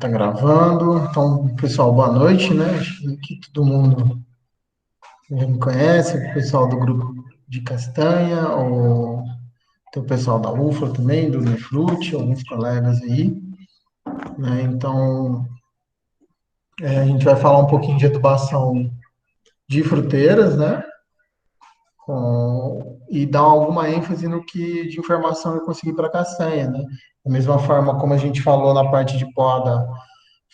Tá gravando. Então, pessoal, boa noite, né? Acho que aqui todo mundo já me conhece, o pessoal do grupo de Castanha, tem o pessoal da UFLA também, do Nefrute, alguns colegas aí, né? Então, a gente vai falar um pouquinho de adubação de fruteiras, né? E dar alguma ênfase no que de informação eu consegui para castanha, né? Da mesma forma como a gente falou na parte de poda,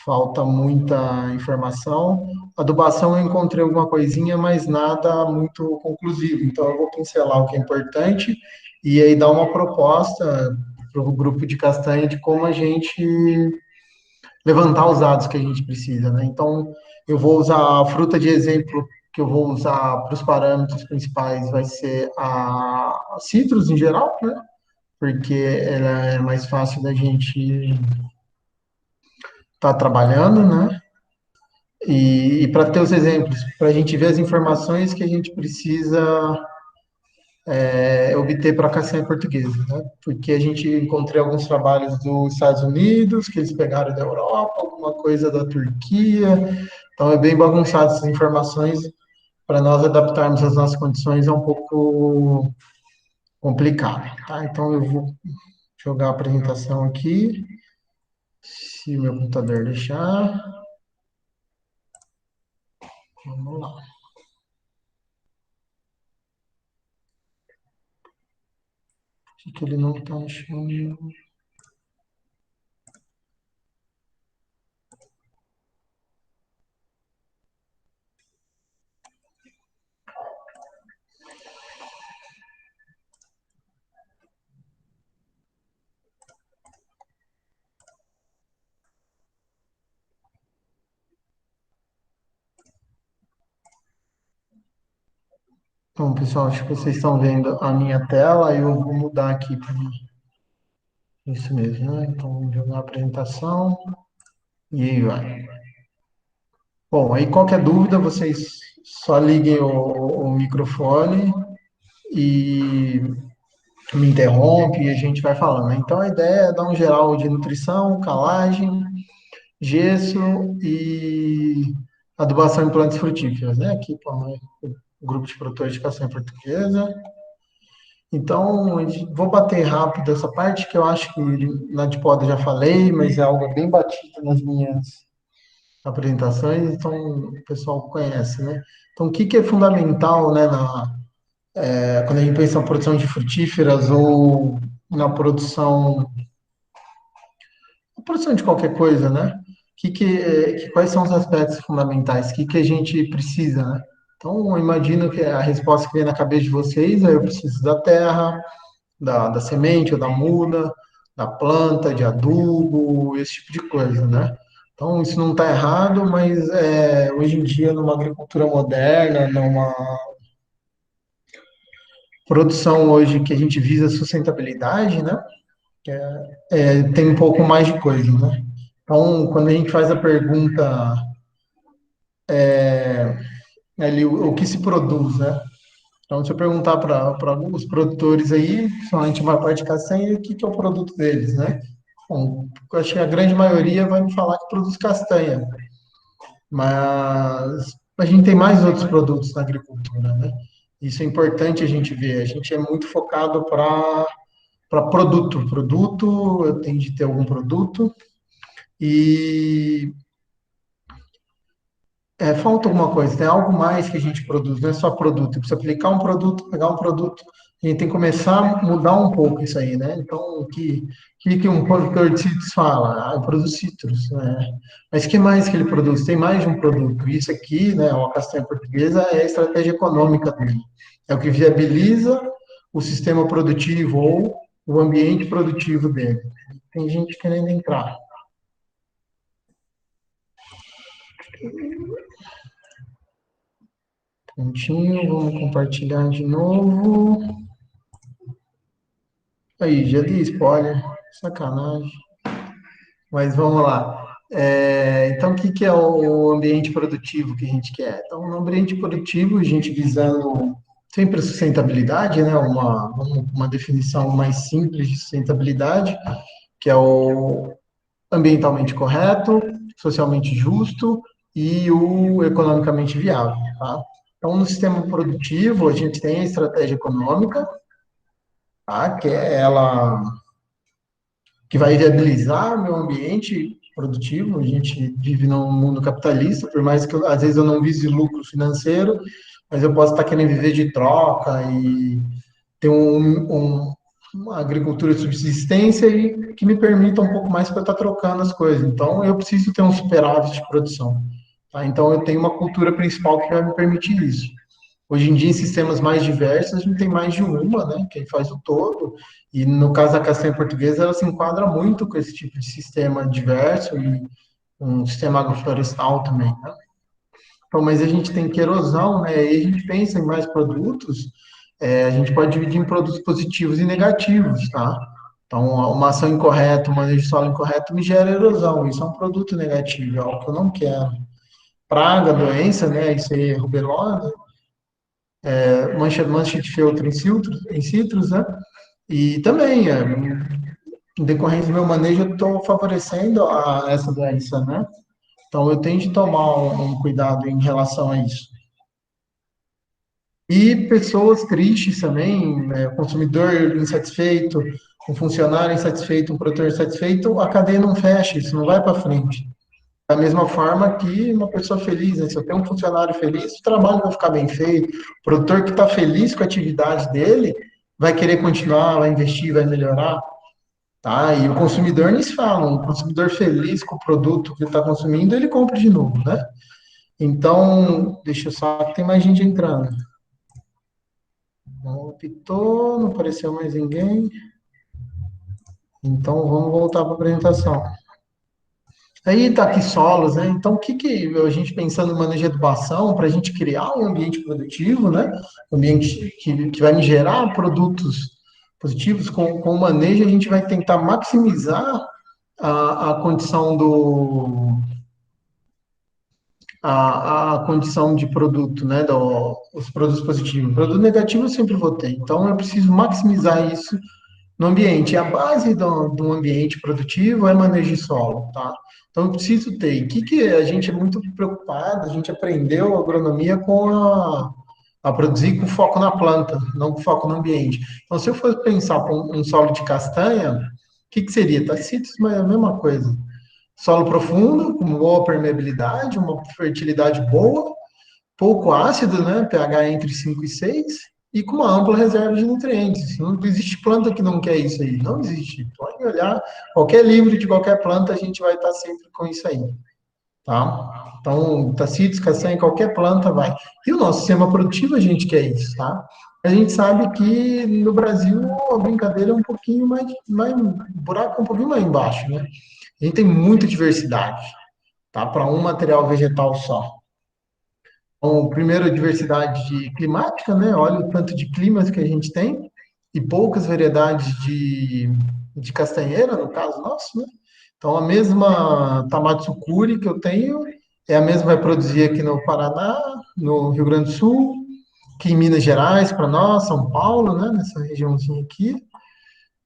falta muita informação. Adubação eu encontrei alguma coisinha, mas nada muito conclusivo. Então eu vou pincelar o que é importante e aí dar uma proposta para o grupo de castanha de como a gente levantar os dados que a gente precisa, né? Então eu vou usar a fruta de exemplo que eu vou usar para os parâmetros principais vai ser a citrus em geral, né? Porque ela é mais fácil da gente estar trabalhando, né? E para ter os exemplos, para a gente ver as informações que a gente precisa obter para a castanha portuguesa, né? Porque a gente encontrei alguns trabalhos dos Estados Unidos, que eles pegaram da Europa, alguma coisa da Turquia, então é bem bagunçado essas informações, para nós adaptarmos às nossas condições é um pouco complicado, tá? Então eu vou jogar a apresentação aqui, se meu computador deixar, vamos lá. Acho que ele não está achando. Bom, pessoal, acho que vocês estão vendo a minha tela, eu vou mudar aqui para isso mesmo, né? Então, vamos jogar a apresentação e aí vai. Bom, aí qualquer dúvida, vocês só liguem o microfone e me interrompe e a gente vai falando, né? Então, a ideia é dar um geral de nutrição, calagem, gesso e adubação em plantas frutíferas, né? Aqui, pô, o grupo de produtores de castanha portuguesa. Então, vou bater rápido essa parte, que eu acho que na de poda eu já falei, mas é algo bem batido nas minhas apresentações, então o pessoal conhece, né? Então, o que que é fundamental, né, quando a gente pensa na produção de frutíferas ou na produção de qualquer coisa, né? Quais são os aspectos fundamentais? O que que a gente precisa, né? Então, eu imagino que a resposta que vem na cabeça de vocês é eu preciso da terra, da semente ou da muda, da planta, de adubo, esse tipo de coisa, né? Então, isso não está errado, mas hoje em dia, numa agricultura moderna, numa produção hoje que a gente visa sustentabilidade, né? Tem um pouco mais de coisa, né? Então, quando a gente faz a pergunta ali, o que se produz, né? Então, se eu perguntar para alguns produtores aí, principalmente uma parte de castanha, o que que é o produto deles, né? Bom, eu acho que a grande maioria vai me falar que produz castanha, mas a gente tem mais outros produtos na agricultura, né? Isso é importante a gente ver. A gente é muito focado para produto. Produto, eu tenho de ter algum produto e falta alguma coisa, tem algo mais que a gente produz, não é só produto. Precisa aplicar um produto, pegar um produto, a gente tem que começar a mudar um pouco isso aí, né? Então, o que um produtor de citros fala? Ah, eu produzo citros, né? Mas o que mais que ele produz? Tem mais de um produto. Isso aqui, né, uma castanha portuguesa, é a estratégia econômica dele. É o que viabiliza o sistema produtivo ou o ambiente produtivo dele. Tem gente querendo entrar. Pontinho, vamos compartilhar de novo. Aí, já dei spoiler. Sacanagem. Mas vamos lá. Então, o que que é o ambiente produtivo que a gente quer? Então, no ambiente produtivo, a gente visando sempre a sustentabilidade, né? Uma definição mais simples de sustentabilidade, que é ambientalmente correto, socialmente justo e o economicamente viável, tá? Então, no sistema produtivo, a gente tem a estratégia econômica, tá? Que é ela que vai viabilizar o meu ambiente produtivo. A gente vive num mundo capitalista, por mais que às vezes eu não vise lucro financeiro, mas eu posso estar querendo viver de troca e ter uma agricultura de subsistência e que me permita um pouco mais para eu estar trocando as coisas. Então, eu preciso ter um superávit de produção. Tá? Então, eu tenho uma cultura principal que vai me permitir isso. Hoje em dia, em sistemas mais diversos, a gente tem mais de uma, né? Quem faz o todo. E no caso da castanha portuguesa, ela se enquadra muito com esse tipo de sistema diverso e um sistema agroflorestal também, né? Então, mas a gente tem que erosão, né? E a gente pensa em mais produtos, a gente pode dividir em produtos positivos e negativos, tá? Então, uma ação incorreta, um manejo de solo incorreto me gera erosão. Isso é um produto negativo, é algo que eu não quero. Praga, doença, né? Isso aí, rubelose, mancha de feltro em citros, né? E também, em decorrência do meu manejo, eu estou favorecendo essa doença, né? Então, eu tenho de tomar um cuidado em relação a isso. E pessoas tristes também, né? Consumidor insatisfeito, um funcionário insatisfeito, um produtor insatisfeito, a cadeia não fecha, isso não vai para frente. Da mesma forma que uma pessoa feliz, né? Se eu tenho um funcionário feliz, o trabalho vai ficar bem feito. O produtor que está feliz com a atividade dele vai querer continuar, vai investir, vai melhorar, tá? E o consumidor nem se fala, um consumidor feliz com o produto que ele está consumindo, ele compra de novo, né? Então, deixa eu só que tem mais gente entrando. Não apitou, não apareceu mais ninguém. Então, vamos voltar para a apresentação. Aí está aqui solos, né? Então, o que, que a gente pensando em manejo de adubação para a gente criar um ambiente produtivo, né? Um ambiente que vai me gerar produtos positivos com o manejo, a gente vai tentar maximizar a condição a condição de produto, né? Os produtos positivos. Produto negativo eu sempre vou ter. Então, eu preciso maximizar isso no ambiente. A base do ambiente produtivo é manejo de solo, tá? Então, eu preciso ter. E o que, que a gente é muito preocupado, a gente aprendeu agronomia a produzir com foco na planta, não com foco no ambiente. Então, se eu for pensar para um solo de castanha, o que, que seria? Tacitos, mas é a mesma coisa. Solo profundo, com boa permeabilidade, uma fertilidade boa, pouco ácido, né? pH entre 5 e 6, e com uma ampla reserva de nutrientes. Não existe planta que não quer isso aí. Não existe. Pode olhar qualquer livro de qualquer planta, a gente vai estar sempre com isso aí. Tá? Então, tecidos, castanha, qualquer planta vai. E o nosso sistema produtivo, a gente quer isso, tá? A gente sabe que no Brasil a brincadeira é um pouquinho o buraco é um pouquinho mais embaixo, né? A gente tem muita diversidade, tá? Para um material vegetal só. Então, primeiro, a diversidade climática, né? Olha o tanto de climas que a gente tem e poucas variedades de castanheira, no caso nosso, né? Então, a mesma Tamatsukuri que eu tenho é a mesma que vai produzir aqui no Paraná, no Rio Grande do Sul, que em Minas Gerais, para nós, São Paulo, né? Nessa regiãozinha aqui.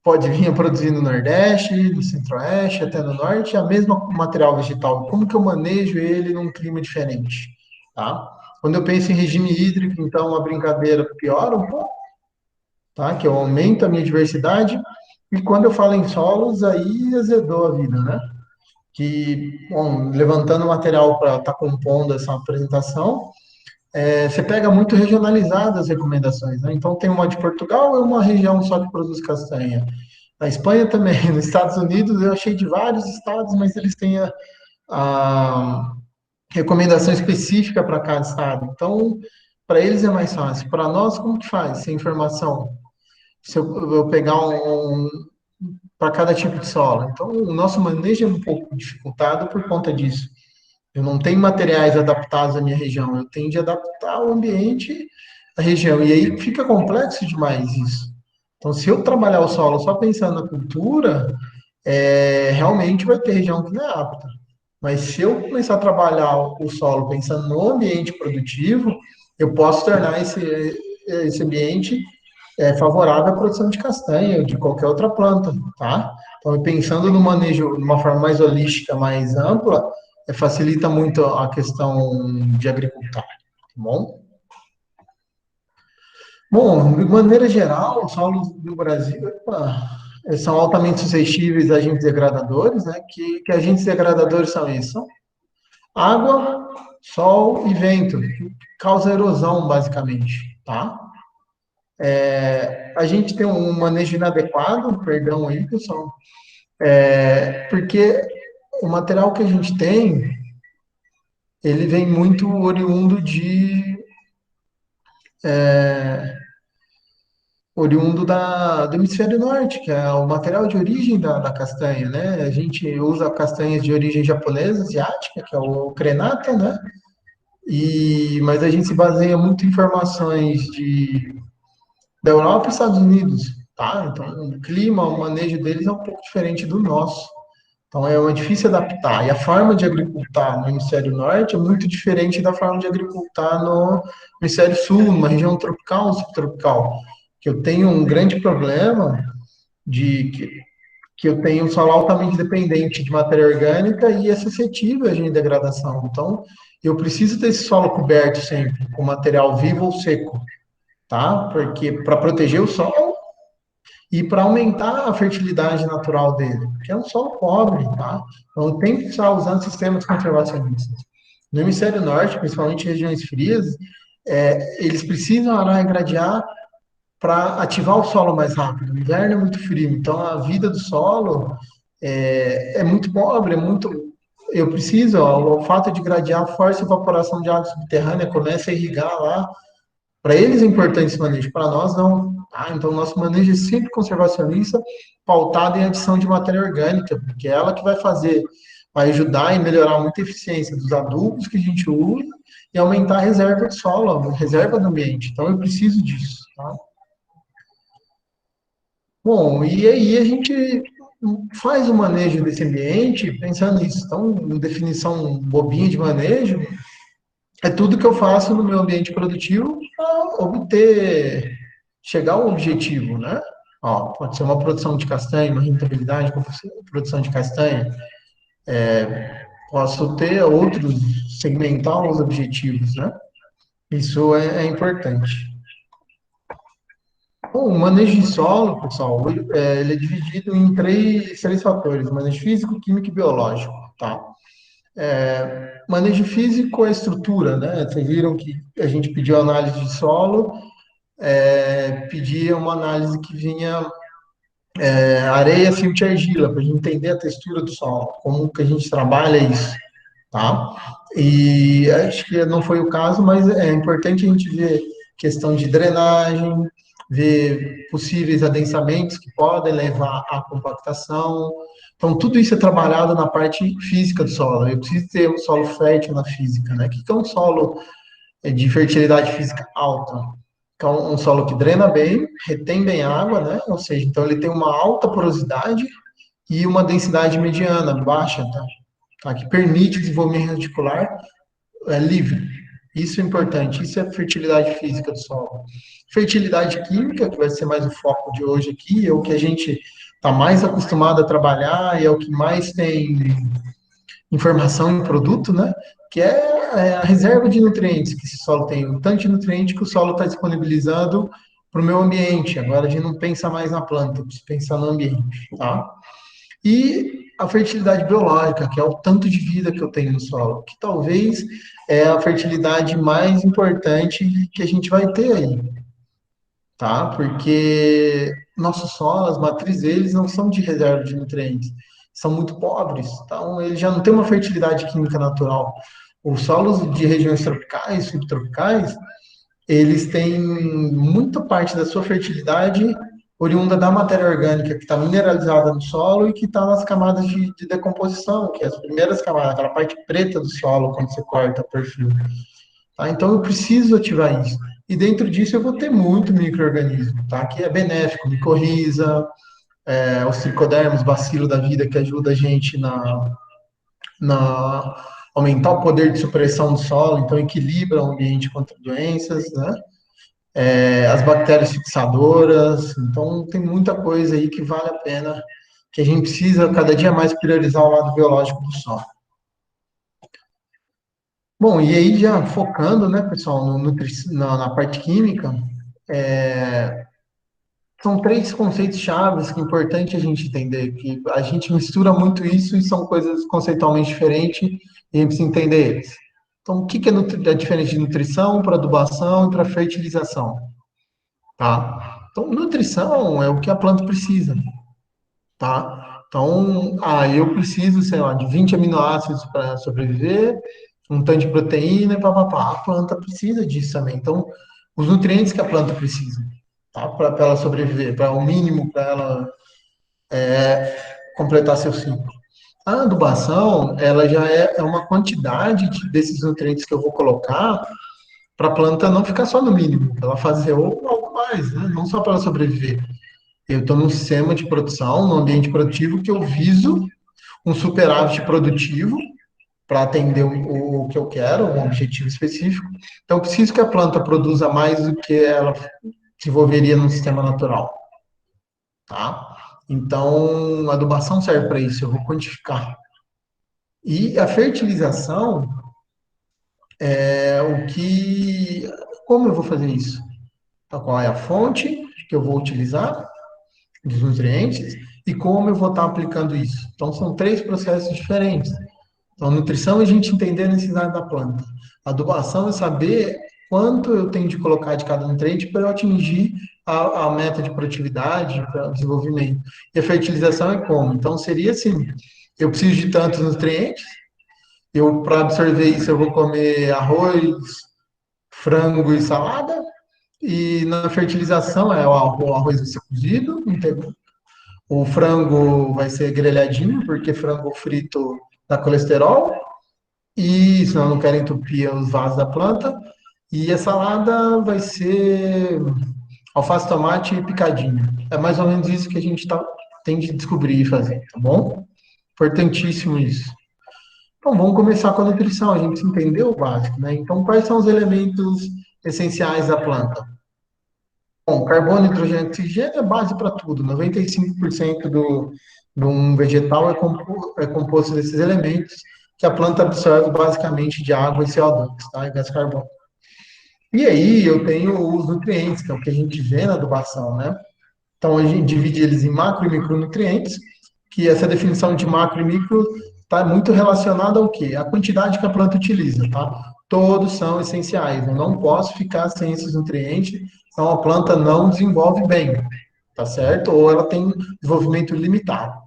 Pode vir a produzir no Nordeste, no Centro-Oeste, até no Norte, é a mesma material vegetal. Como que eu manejo ele num clima diferente, tá? Quando eu penso em regime hídrico, então a brincadeira piora um pouco, tá? Que eu aumento a minha diversidade. E quando eu falo em solos, aí azedou a vida, né? Que, bom, levantando o material para estar compondo essa apresentação, você pega muito regionalizado as recomendações, né? Então tem uma de Portugal, é uma região só que produz castanha. Na Espanha também, nos Estados Unidos eu achei de vários estados, mas eles têm a recomendação específica para cada estado. Então, para eles é mais fácil. Para nós, como que faz? Sem informação. Se eu pegar para cada tipo de solo. Então, o nosso manejo é um pouco dificultado por conta disso. Eu não tenho materiais adaptados à minha região, eu tenho de adaptar o ambiente à região. E aí fica complexo demais isso. Então, se eu trabalhar o solo só pensando na cultura, realmente vai ter região que não é apta. Mas se eu começar a trabalhar o solo pensando no ambiente produtivo, eu posso tornar esse ambiente favorável à produção de castanha ou de qualquer outra planta, tá? Então, pensando no manejo de uma forma mais holística, mais ampla, facilita muito a questão de agricultar, tá bom? Bom, de maneira geral, os solos do Brasil são altamente suscetíveis a agentes degradadores, né? Que agentes degradadores são esses? São água, sol e vento, que causa erosão, basicamente, tá? A gente tem um manejo inadequado, perdão aí, pessoal, porque o material que a gente tem, ele vem muito do hemisfério norte, que é o material de origem da castanha, né? A gente usa castanhas de origem japonesa, asiática, que é o crenata, né? Mas a gente se baseia muito em informações da Europa e Estados Unidos, tá? Então, o clima, o manejo deles é um pouco diferente do nosso. Então, difícil adaptar. E a forma de agricultar no hemisfério norte é muito diferente da forma de agricultar no hemisfério sul, numa região tropical ou subtropical. Que eu tenho um grande problema de que eu tenho um solo altamente dependente de matéria orgânica e é suscetível a degradação. Então, eu preciso ter esse solo coberto sempre com material vivo ou seco, tá? Porque para proteger o solo e para aumentar a fertilidade natural dele, porque é um solo pobre, tá? Então tem que estar usando sistemas conservacionistas. No hemisfério norte, principalmente regiões frias, eles precisam arar e gradear para ativar o solo mais rápido. O inverno é muito frio, então a vida do solo é muito pobre, é muito. Eu preciso, ó, o fato de gradear força a evaporação de água subterrânea, começa a irrigar lá. Para eles é importante esse manejo, para nós não. Tá? Então, o nosso manejo é sempre conservacionista, pautado em adição de matéria orgânica, porque é ela que vai ajudar e melhorar muito a eficiência dos adubos que a gente usa e aumentar a reserva do solo, a reserva do ambiente. Então, eu preciso disso. Tá? Bom, e aí a gente faz o manejo desse ambiente pensando nisso. Então, em definição bobinha de manejo, é tudo que eu faço no meu ambiente produtivo para chegar ao objetivo, né? Ó, pode ser uma produção de castanha, uma rentabilidade com produção de castanha. Posso ter outros, segmentar os objetivos, né? Isso é importante. Bom, o manejo de solo, pessoal, ele é dividido em três fatores: manejo físico, químico e biológico, tá? Manejo físico é estrutura, né? Vocês viram que a gente pediu análise de solo, pedia uma análise que vinha areia, silt e argila, para a gente entender a textura do solo, como que a gente trabalha isso, tá? E acho que não foi o caso, mas é importante a gente ver questão de drenagem, ver possíveis adensamentos que podem levar à compactação. Então, tudo isso é trabalhado na parte física do solo. Eu preciso ter um solo fértil na física, né? O que é um solo de fertilidade física alta? Que é um solo que drena bem, retém bem água, né? Ou seja, então ele tem uma alta porosidade e uma densidade mediana, baixa, tá? Tá? Que permite o desenvolvimento radicular livre. Isso é importante, isso é a fertilidade física do solo. Fertilidade química, que vai ser mais o foco de hoje aqui, é o que a gente está mais acostumado a trabalhar e é o que mais tem informação em produto, né? Que é a reserva de nutrientes que esse solo tem, o tanto de nutriente que o solo está disponibilizando para o meu ambiente. Agora a gente não pensa mais na planta, precisa pensar no ambiente, tá? E a fertilidade biológica, que é o tanto de vida que eu tenho no solo, que talvez é a fertilidade mais importante que a gente vai ter aí, tá? Porque nossos solos, as matrizes, eles não são de reserva de nutrientes, são muito pobres, então eles já não têm uma fertilidade química natural. Os solos de regiões tropicais, subtropicais, eles têm muita parte da sua fertilidade oriunda da matéria orgânica que está mineralizada no solo e que está nas camadas de decomposição, que é as primeiras camadas, aquela parte preta do solo quando você corta o perfil. Tá? Então eu preciso ativar isso. E dentro disso eu vou ter muito micro-organismo, tá? Que é benéfico, micorriza, os tricodermos, bacilo da vida, que ajuda a gente na aumentar o poder de supressão do solo, então equilibra o ambiente contra doenças, né? As bactérias fixadoras, então tem muita coisa aí que vale a pena que a gente precisa cada dia mais priorizar o lado biológico do solo. Bom, e aí já focando, né, pessoal, na parte química, são três conceitos chaves que é importante a gente entender, que a gente mistura muito isso e são coisas conceitualmente diferentes e a gente precisa entender eles. Então, o que que é diferente de nutrição para adubação e para fertilização, tá? Então, nutrição é o que a planta precisa, tá? Então, eu preciso, sei lá, de 20 aminoácidos para sobreviver, um tanto de proteína e papapá. A planta precisa disso também. Então, os nutrientes que a planta precisa, tá? Para ela sobreviver, para o mínimo para ela completar seu ciclo. A adubação, ela já é uma quantidade desses nutrientes que eu vou colocar para a planta não ficar só no mínimo, para ela fazer algo mais, né? Não só para ela sobreviver. Eu estou num sistema de produção, num ambiente produtivo que eu viso um superávit produtivo para atender o que eu quero, um objetivo específico. Então, eu preciso que a planta produza mais do que ela desenvolveria no sistema natural, tá? Então, a adubação serve para isso, eu vou quantificar. E a fertilização é o que. Como eu vou fazer isso? Então, qual é a fonte que eu vou utilizar dos nutrientes e como eu vou estar aplicando isso? Então, são três processos diferentes. Então, nutrição é a gente entender a necessidade da planta. Adubação é saber quanto eu tenho de colocar de cada nutriente para eu atingir a meta de produtividade, para o desenvolvimento. E a fertilização é como? Então, seria assim: eu preciso de tantos nutrientes, eu, para absorver isso, eu vou comer arroz, frango e salada. E na fertilização o arroz vai ser cozido, o frango vai ser grelhadinho, porque frango frito dá colesterol, e senão não quero entupir os vasos da planta. E a salada vai ser alface, tomate e picadinho. É mais ou menos isso que a gente tem de descobrir e fazer, tá bom? Importantíssimo isso. Então, vamos começar com a nutrição. A gente entendeu o básico, né? Então, quais são os elementos essenciais da planta? Bom, carbono, nitrogênio e oxigênio é base para tudo. 95% de um vegetal é composto desses elementos que a planta absorve basicamente de água e CO2, tá? E gás carbônico. E aí eu tenho os nutrientes, que é o que a gente vê na adubação, né? Então a gente divide eles em macro e micronutrientes, que essa definição de macro e micro está muito relacionada ao quê? A quantidade que a planta utiliza, tá? Todos são essenciais. Eu não posso ficar sem esses nutrientes, então a planta não desenvolve bem, tá certo? Ou ela tem desenvolvimento limitado.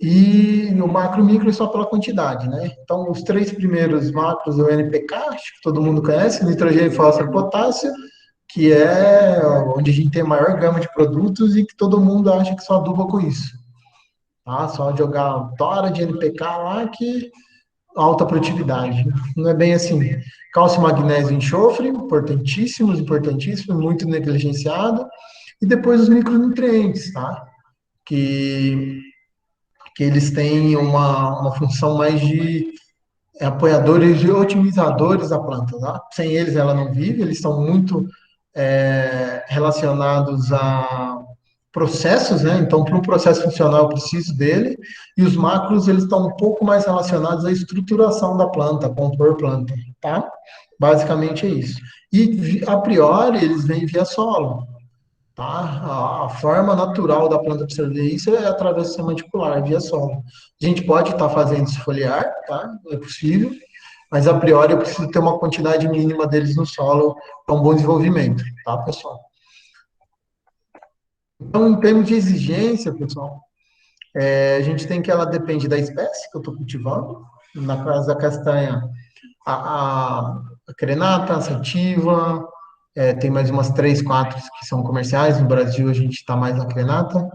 E o macro e micro é só pela quantidade, né? Então, os três primeiros macros é o NPK, acho que todo mundo conhece, nitrogênio, fósforo e potássio, que é onde a gente tem a maior gama de produtos e que todo mundo acha que só aduba com isso. Tá? Só jogar tora de NPK lá que alta produtividade. Não é bem assim. Cálcio, magnésio e enxofre, importantíssimos, importantíssimos, muito negligenciado. E depois os micronutrientes, tá? Que, que eles têm uma função mais de apoiadores e otimizadores da planta, tá? Sem eles ela não vive, eles estão muito relacionados a processos, né? Então, para um processo funcional, eu preciso dele. E os macros, eles estão um pouco mais relacionados à estruturação da planta, a compor planta, tá? Basicamente é isso. E, a priori, eles vêm via solo, tá? A forma natural da planta absorver isso é através do sistema radicular, via solo. A gente pode estar fazendo isso foliar, tá? É possível, mas a priori eu preciso ter uma quantidade mínima deles no solo para um bom desenvolvimento, tá, pessoal? Então, em termos de exigência, pessoal, a gente tem que ela depende da espécie que eu estou cultivando. Na casa da castanha, a crenata, a sativa, tem mais umas três, quatro que são comerciais. No Brasil, a gente está mais na crenata.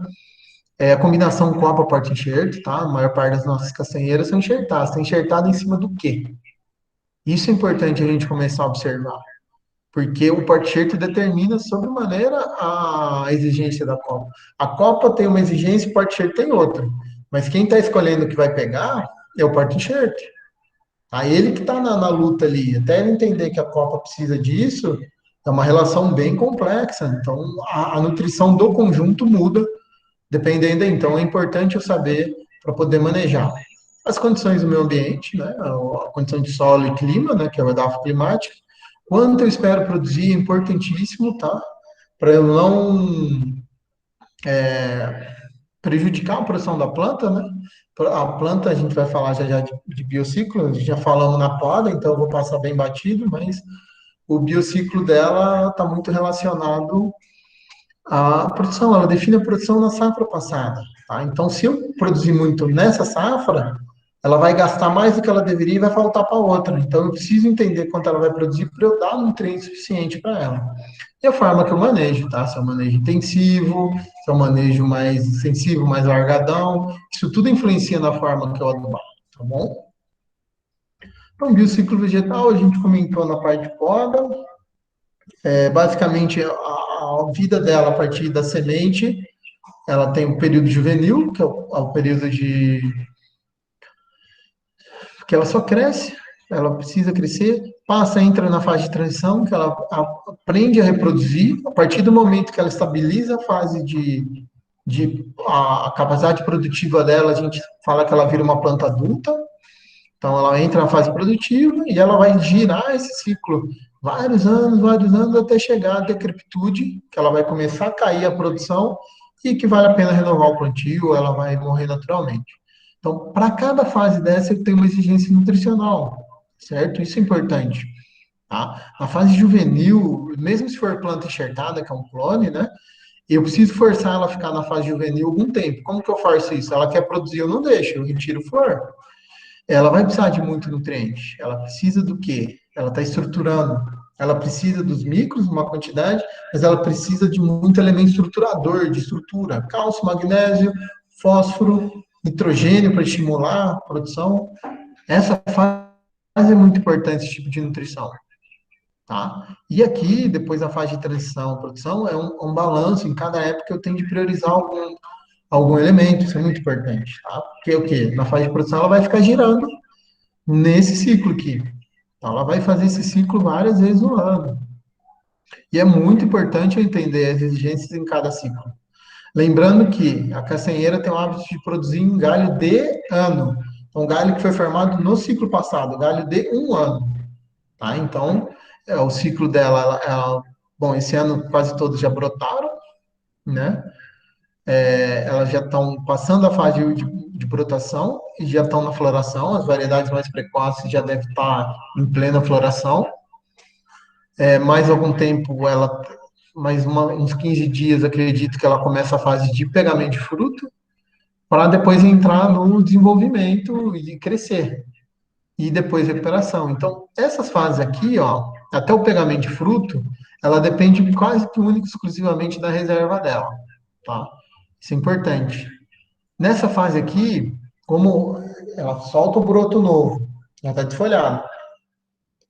A combinação copa porta-enxerto, tá? A maior parte das nossas castanheiras são enxertadas. Está enxertada em cima do quê? Isso é importante a gente começar a observar, porque o porte-enxerto determina sobremaneira a exigência da copa. A copa tem uma exigência e o porte-enxerto tem outra. Mas quem está escolhendo o que vai pegar é o porte-enxerto. A ele que está na luta ali. Até ele entender que a copa precisa disso, é uma relação bem complexa. Então, a nutrição do conjunto muda Dependendo, então, é importante eu saber para poder manejar as condições do meio ambiente, né, a condição de solo e clima, né, que é o edafo climático, quanto eu espero produzir, é importantíssimo, tá? Para eu não prejudicar a produção da planta, né? A planta, a gente vai falar já já de biociclo, já falamos na poda, então eu vou passar bem batido, mas o biociclo dela está muito relacionado à produção, ela define a produção na safra passada, tá? Então, se eu produzir muito nessa safra, ela vai gastar mais do que ela deveria e vai faltar para outra. Então, eu preciso entender quanto ela vai produzir para eu dar nutriente suficiente para ela. E a forma que eu manejo, tá? Se é um manejo intensivo, se é um manejo mais extensivo, mais largadão, isso tudo influencia na forma que eu adubar, tá bom? Então, biociclo vegetal, a gente comentou na parte de poda, basicamente a vida dela a partir da semente, ela tem o período juvenil, que é o período de que ela só cresce, ela precisa crescer, passa, entra na fase de transição, que ela aprende a reproduzir, a partir do momento que ela estabiliza a fase a capacidade produtiva dela, a gente fala que ela vira uma planta adulta, então ela entra na fase produtiva e ela vai girar esse ciclo vários anos, até chegar à decrepitude, que ela vai começar a cair a produção e que vale a pena renovar o plantio, ela vai morrer naturalmente. Então, para cada fase dessa, eu tenho uma exigência nutricional, certo? Isso é importante. Tá? Na fase juvenil, mesmo se for planta enxertada, que é um clone, né? Eu preciso forçar ela a ficar na fase juvenil algum tempo. Como que eu forço isso? Ela quer produzir, eu não deixo, eu retiro flor. Ela vai precisar de muito nutriente. Ela precisa do quê? Ela está estruturando. Ela precisa dos micros, uma quantidade, mas ela precisa de muito elemento estruturador, de estrutura. Cálcio, magnésio, fósforo, nitrogênio para estimular a produção. Essa fase é muito importante, esse tipo de nutrição. Tá? E aqui, depois da fase de transição, produção, é um balanço. Em cada época eu tenho de priorizar algum elemento, isso é muito importante. Tá? Porque o quê? Na fase de produção ela vai ficar girando nesse ciclo aqui. Então, ela vai fazer esse ciclo várias vezes no ano. E é muito importante eu entender as exigências em cada ciclo. Lembrando que a castanheira tem o hábito de produzir um galho de ano. Então, um galho que foi formado no ciclo passado, galho de um ano. Tá? Então, o ciclo dela, bom, esse ano quase todos já brotaram, né? Elas já estão passando a fase de brotação e já estão na floração. As variedades mais precoces já devem estar em plena floração. Mais algum tempo, uns 15 dias, acredito que ela começa a fase de pegamento de fruto, para depois entrar no desenvolvimento e crescer. E depois recuperação. Então, essas fases aqui, ó, até o pegamento de fruto, ela depende quase que única e exclusivamente da reserva dela, tá? Isso é importante. Nessa fase aqui, como ela solta o broto novo, ela está desfolhada,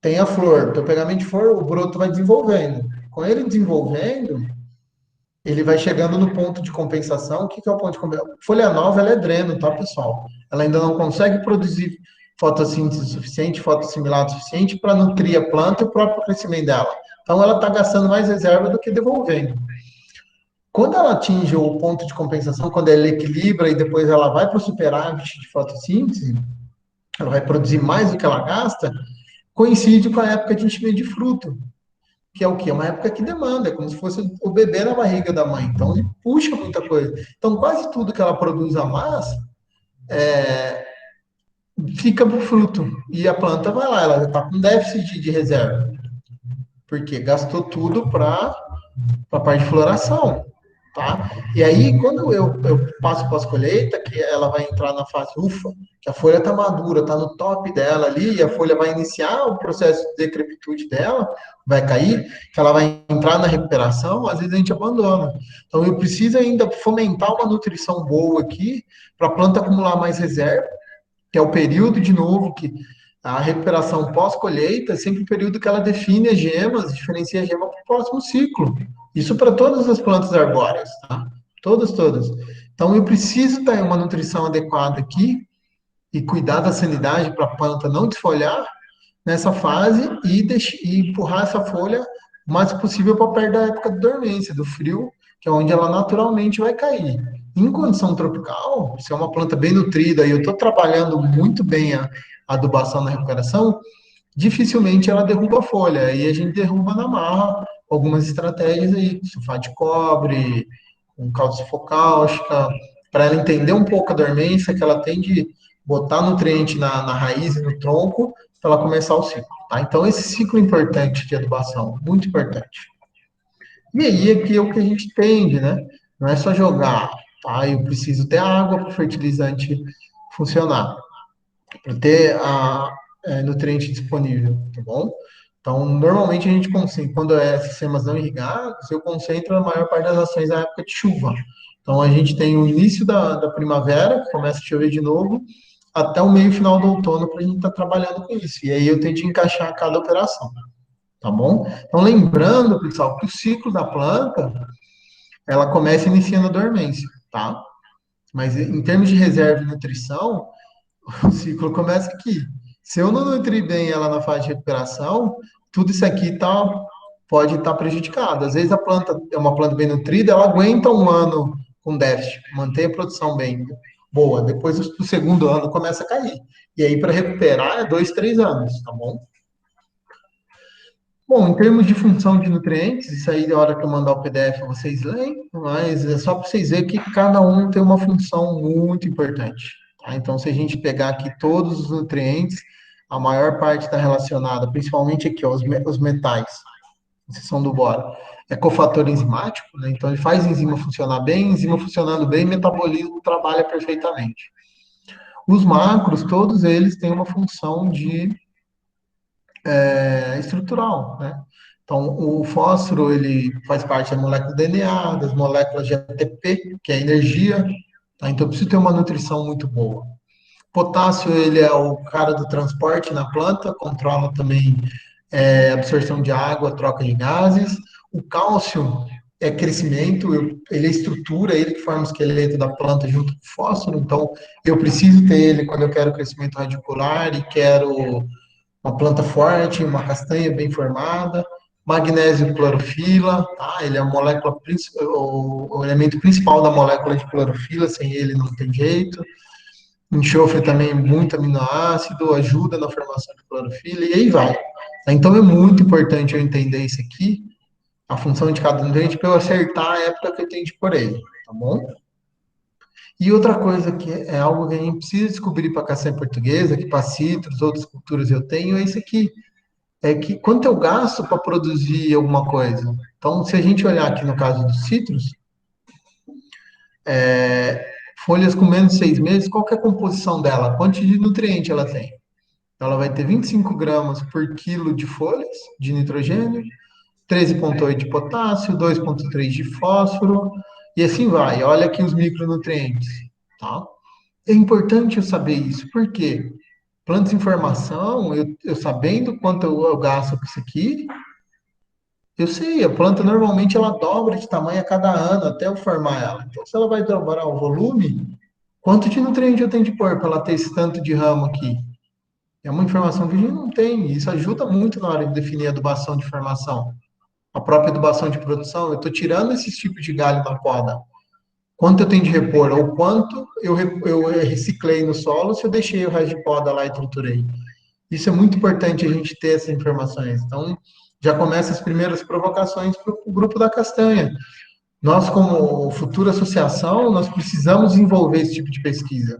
tem a flor, tem o pegamento de flor, o broto vai desenvolvendo. Com ele desenvolvendo, ele vai chegando no ponto de compensação. O que que é o ponto de compensação? Folha nova, ela é dreno, tá, pessoal? Ela ainda não consegue produzir fotossíntese suficiente, fotossimilado suficiente para nutrir a planta e o próprio crescimento dela. Então, ela está gastando mais reserva do que devolvendo. Quando ela atinge o ponto de compensação, quando ela equilibra e depois ela vai para o superávit de fotossíntese, ela vai produzir mais do que ela gasta, coincide com a época de enchimento de fruto, que é o quê? É uma época que demanda, é como se fosse o bebê na barriga da mãe. Então, ele puxa muita coisa. Então, quase tudo que ela produz a mais fica para o fruto. E a planta vai lá, ela está com déficit de reserva, porque gastou tudo para a parte de floração. Tá? E aí, quando eu passo pós-colheita, que ela vai entrar na fase ufa, que a folha está madura, está no top dela ali, e a folha vai iniciar o processo de decrepitude dela, vai cair, que ela vai entrar na recuperação, às vezes a gente abandona. Então, eu preciso ainda fomentar uma nutrição boa aqui, para a planta acumular mais reserva, que é o período, de novo, que a recuperação pós-colheita é sempre o período que ela define as gemas, diferencia a gema para o próximo ciclo. Isso para todas as plantas arbóreas, tá? Todas, todas. Então, eu preciso ter uma nutrição adequada aqui e cuidar da sanidade para a planta não desfolhar nessa fase e empurrar essa folha o mais possível para perto da época de dormência, do frio, que é onde ela naturalmente vai cair. Em condição tropical, se é uma planta bem nutrida e eu estou trabalhando muito bem a adubação na recuperação, dificilmente ela derruba a folha. E a gente derruba na marra algumas estratégias aí, sulfato de cobre, um cálcio cáustica, para ela entender um pouco a dormência que ela tem de botar nutriente na raiz e no tronco para ela começar o ciclo. Tá? Então, esse ciclo é importante de adubação, muito importante. E aí aqui é o que a gente tende, né? Não é só jogar, tá? Eu preciso ter água para o fertilizante funcionar, para ter nutriente disponível, tá bom? Então, normalmente a gente concentra, quando é sistemas não irrigados, eu concentro a maior parte das ações na época de chuva. Então, a gente tem o início da primavera, que começa a chover de novo, até o meio final do outono para a gente estar trabalhando com isso. E aí eu tento encaixar cada operação, tá bom? Então, lembrando, pessoal, que o ciclo da planta, ela começa iniciando a dormência, tá? Mas em termos de reserva e nutrição, o ciclo começa aqui. Se eu não nutrir bem ela na fase de recuperação, tudo isso aqui pode estar prejudicado. Às vezes a planta é uma planta bem nutrida, ela aguenta um ano com déficit, mantém a produção bem boa. Depois do segundo ano começa a cair. E aí para recuperar é 2, 3 anos, tá bom? Bom, em termos de função de nutrientes, isso aí, na hora que eu mandar o PDF, vocês leem, mas é só para vocês verem que cada um tem uma função muito importante. Tá? Então, se a gente pegar aqui todos os nutrientes, a maior parte está relacionada, principalmente aqui, ó, os metais, seção do boro, é cofator enzimático, né? Então ele faz a enzima funcionar bem, enzima funcionando bem, metabolismo trabalha perfeitamente. Os macros, todos eles têm uma função de estrutural, né? Então, o fósforo, ele faz parte da molécula do DNA, das moléculas de ATP, que é a energia, tá? Então, precisa ter uma nutrição muito boa. Potássio, ele é o cara do transporte na planta, controla também absorção de água, troca de gases. O cálcio é crescimento, ele é estrutura, ele que forma o esqueleto da planta junto com o fósforo, então eu preciso ter ele quando eu quero crescimento radicular e quero uma planta forte, uma castanha bem formada. Magnésio clorofila, tá? Ele é a molécula, o elemento principal da molécula de clorofila, sem ele não tem jeito. Enxofre também, muito aminoácido, ajuda na formação de clorofila, e aí vai. Então é muito importante eu entender isso aqui, a função de cada nutriente, para eu acertar a época que eu tenho de pôr ele, tá bom? E outra coisa que é algo que a gente precisa descobrir para a castanha portuguesa, que para citros, outras culturas eu tenho, é isso aqui. É que quanto eu gasto para produzir alguma coisa. Então, se a gente olhar aqui no caso dos citros, folhas com menos de 6 meses, qual que é a composição dela? Quanto de nutriente ela tem? Ela vai ter 25 gramas por quilo de folhas de nitrogênio, 13,8 de potássio, 2,3 de fósforo, e assim vai. Olha aqui os micronutrientes, tá? É importante eu saber isso, porque plantas em formação, eu sabendo quanto eu gasto com isso aqui, eu sei, a planta normalmente ela dobra de tamanho a cada ano até eu formar ela. Então, se ela vai dobrar o volume, quanto de nutriente eu tenho de pôr para ela ter esse tanto de ramo aqui? É uma informação que a gente não tem. E isso ajuda muito na hora de definir a adubação de formação. A própria adubação de produção, eu estou tirando esses tipos de galho da poda. Quanto eu tenho de repor, ou quanto eu reciclei no solo se eu deixei o resto de poda lá e triturei. Isso é muito importante a gente ter essas informações. Então, já começa as primeiras provocações para o grupo da castanha. Nós, como futura associação, nós precisamos desenvolver esse tipo de pesquisa,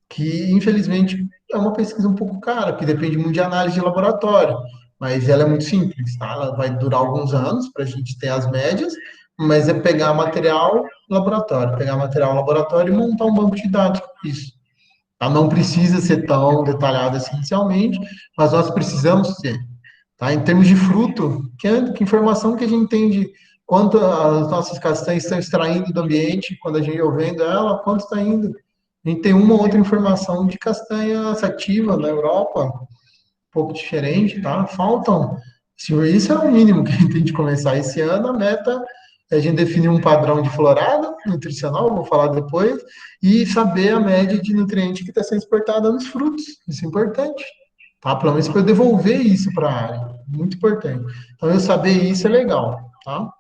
que infelizmente é uma pesquisa um pouco cara, que depende muito de análise de laboratório, mas ela é muito simples, tá? Ela vai durar alguns anos para a gente ter as médias, mas é pegar material laboratório e montar um banco de dados com isso. Tá? Não precisa ser tão detalhado assim inicialmente, mas nós precisamos ter. Tá? Em termos de fruto, que informação que a gente tem de quanto as nossas castanhas estão extraindo do ambiente, quando a gente eu vendo ela, quanto está indo. A gente tem uma ou outra informação de castanha sativa na Europa, um pouco diferente, tá? Faltam. Isso é o mínimo que a gente tem de começar. Esse ano a meta é a gente definir um padrão de florada nutricional, vou falar depois, e saber a média de nutriente que está sendo exportada nos frutos. Isso é importante. Tá? Pelo menos para eu devolver isso para a área. Muito importante. Então, eu saber isso é legal. Tá?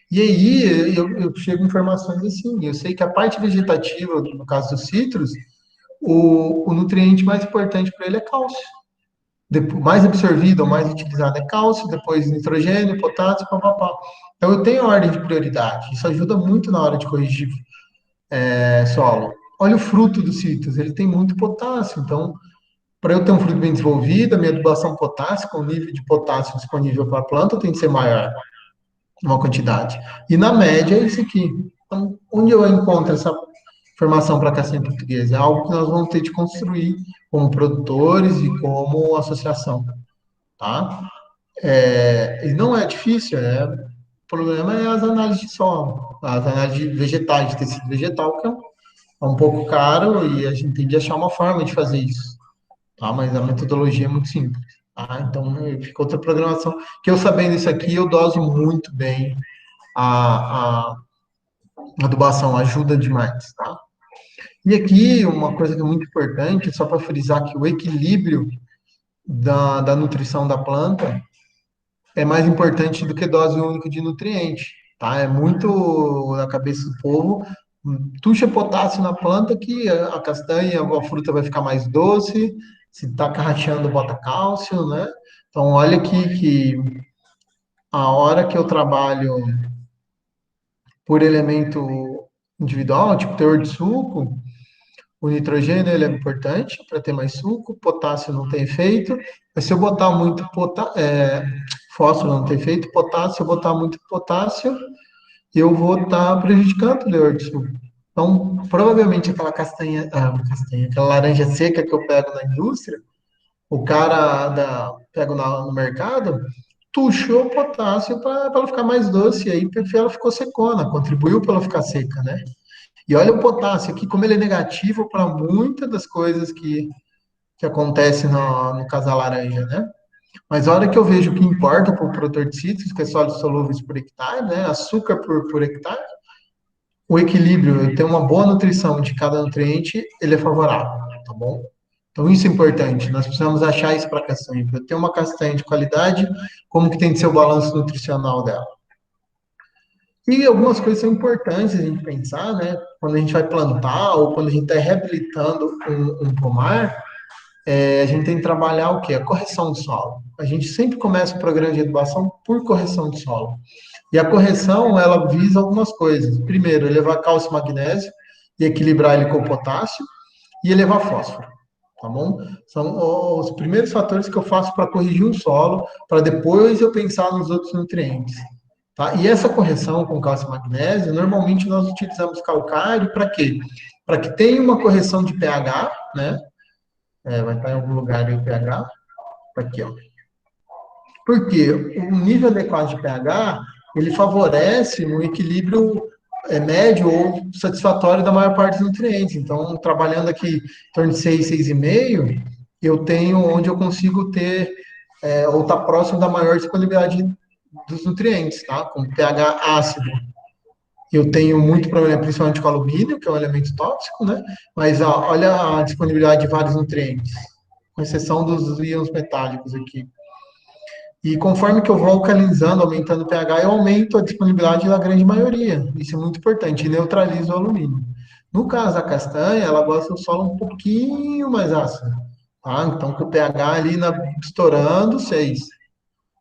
E aí eu chego em informações assim, eu sei que a parte vegetativa, no caso dos citros, o nutriente mais importante para ele é cálcio. Mais absorvido ou mais utilizado é cálcio, depois nitrogênio, potássio, papapá. Então eu tenho a ordem de prioridade. Isso ajuda muito na hora de corrigir solo. Olha o fruto dos citros, ele tem muito potássio. Então, para eu ter um fruto bem desenvolvido, a minha adubação potássica, o nível de potássio disponível para a planta tem que ser maior, uma quantidade. E na média é isso aqui. Então, onde eu encontro essa formação para a castanha portuguesa? É algo que nós vamos ter de construir como produtores e como associação, tá? E não é difícil, o problema é as análises de solo, as análises de vegetais, de tecido vegetal, que é um pouco caro e a gente tem de achar uma forma de fazer isso, tá? Mas a metodologia é muito simples, tá? Então, fica outra programação, que eu sabendo isso aqui, eu doso muito bem a adubação, ajuda demais, tá? E aqui, uma coisa que é muito importante, só para frisar que o equilíbrio da nutrição da planta é mais importante do que dose única de nutriente, tá? É muito na cabeça do povo. Tuxa potássio na planta que a castanha, a fruta vai ficar mais doce. Se tá carrateando, bota cálcio, né? Então, olha aqui que a hora que eu trabalho por elemento individual, tipo teor de suco, o nitrogênio ele é importante para ter mais suco, potássio não tem efeito, mas se eu botar muito fósforo não tem efeito, potássio, se eu botar muito potássio, eu vou estar prejudicando o teor de suco. Então, provavelmente aquela aquela laranja seca que eu pego na indústria, o cara pego no mercado, tuchou potássio para ela ficar mais doce, e aí ela ficou secona, contribuiu para ela ficar seca, né? E olha o potássio aqui, como ele é negativo para muitas das coisas que acontecem no casal laranja, né? Mas a hora que eu vejo o que importa para o produtor de cítricos, que é sólidos solúveis por hectare, né? Açúcar por hectare, o equilíbrio, ter uma boa nutrição de cada nutriente, ele é favorável, tá bom? Então isso é importante, nós precisamos achar isso para a castanha. Para ter uma castanha de qualidade, como que tem de ser o balanço nutricional dela? E algumas coisas são importantes a gente pensar, né? Quando a gente vai plantar ou quando a gente está reabilitando um pomar, a gente tem que trabalhar o quê? A correção do solo. A gente sempre começa o programa de adubação por correção de solo. E a correção, ela visa algumas coisas. Primeiro, elevar cálcio e magnésio e equilibrar ele com o potássio e elevar fósforo, tá bom? São os primeiros fatores que eu faço para corrigir um solo, para depois eu pensar nos outros nutrientes. Tá? E essa correção com cálcio e magnésio, normalmente nós utilizamos calcário para quê? Para que tenha uma correção de pH, né? Vai estar em algum lugar aí o pH, tá aqui, ó. Porque o nível adequado de pH, ele favorece um equilíbrio médio ou satisfatório da maior parte dos nutrientes. Então, trabalhando aqui em torno de 6, 6,5, eu tenho onde eu consigo ter, ou estar próximo da maior disponibilidade dos nutrientes, tá? Com pH ácido. Eu tenho muito problema, principalmente com alumínio, que é um elemento tóxico, né? Mas olha a disponibilidade de vários nutrientes, com exceção dos íons metálicos aqui. E conforme que eu vou alcalinizando, aumentando o pH, eu aumento a disponibilidade da grande maioria. Isso é muito importante, e neutralizo o alumínio. No caso da castanha, ela gosta do solo um pouquinho mais ácido, tá? Então, com o pH ali estourando 6.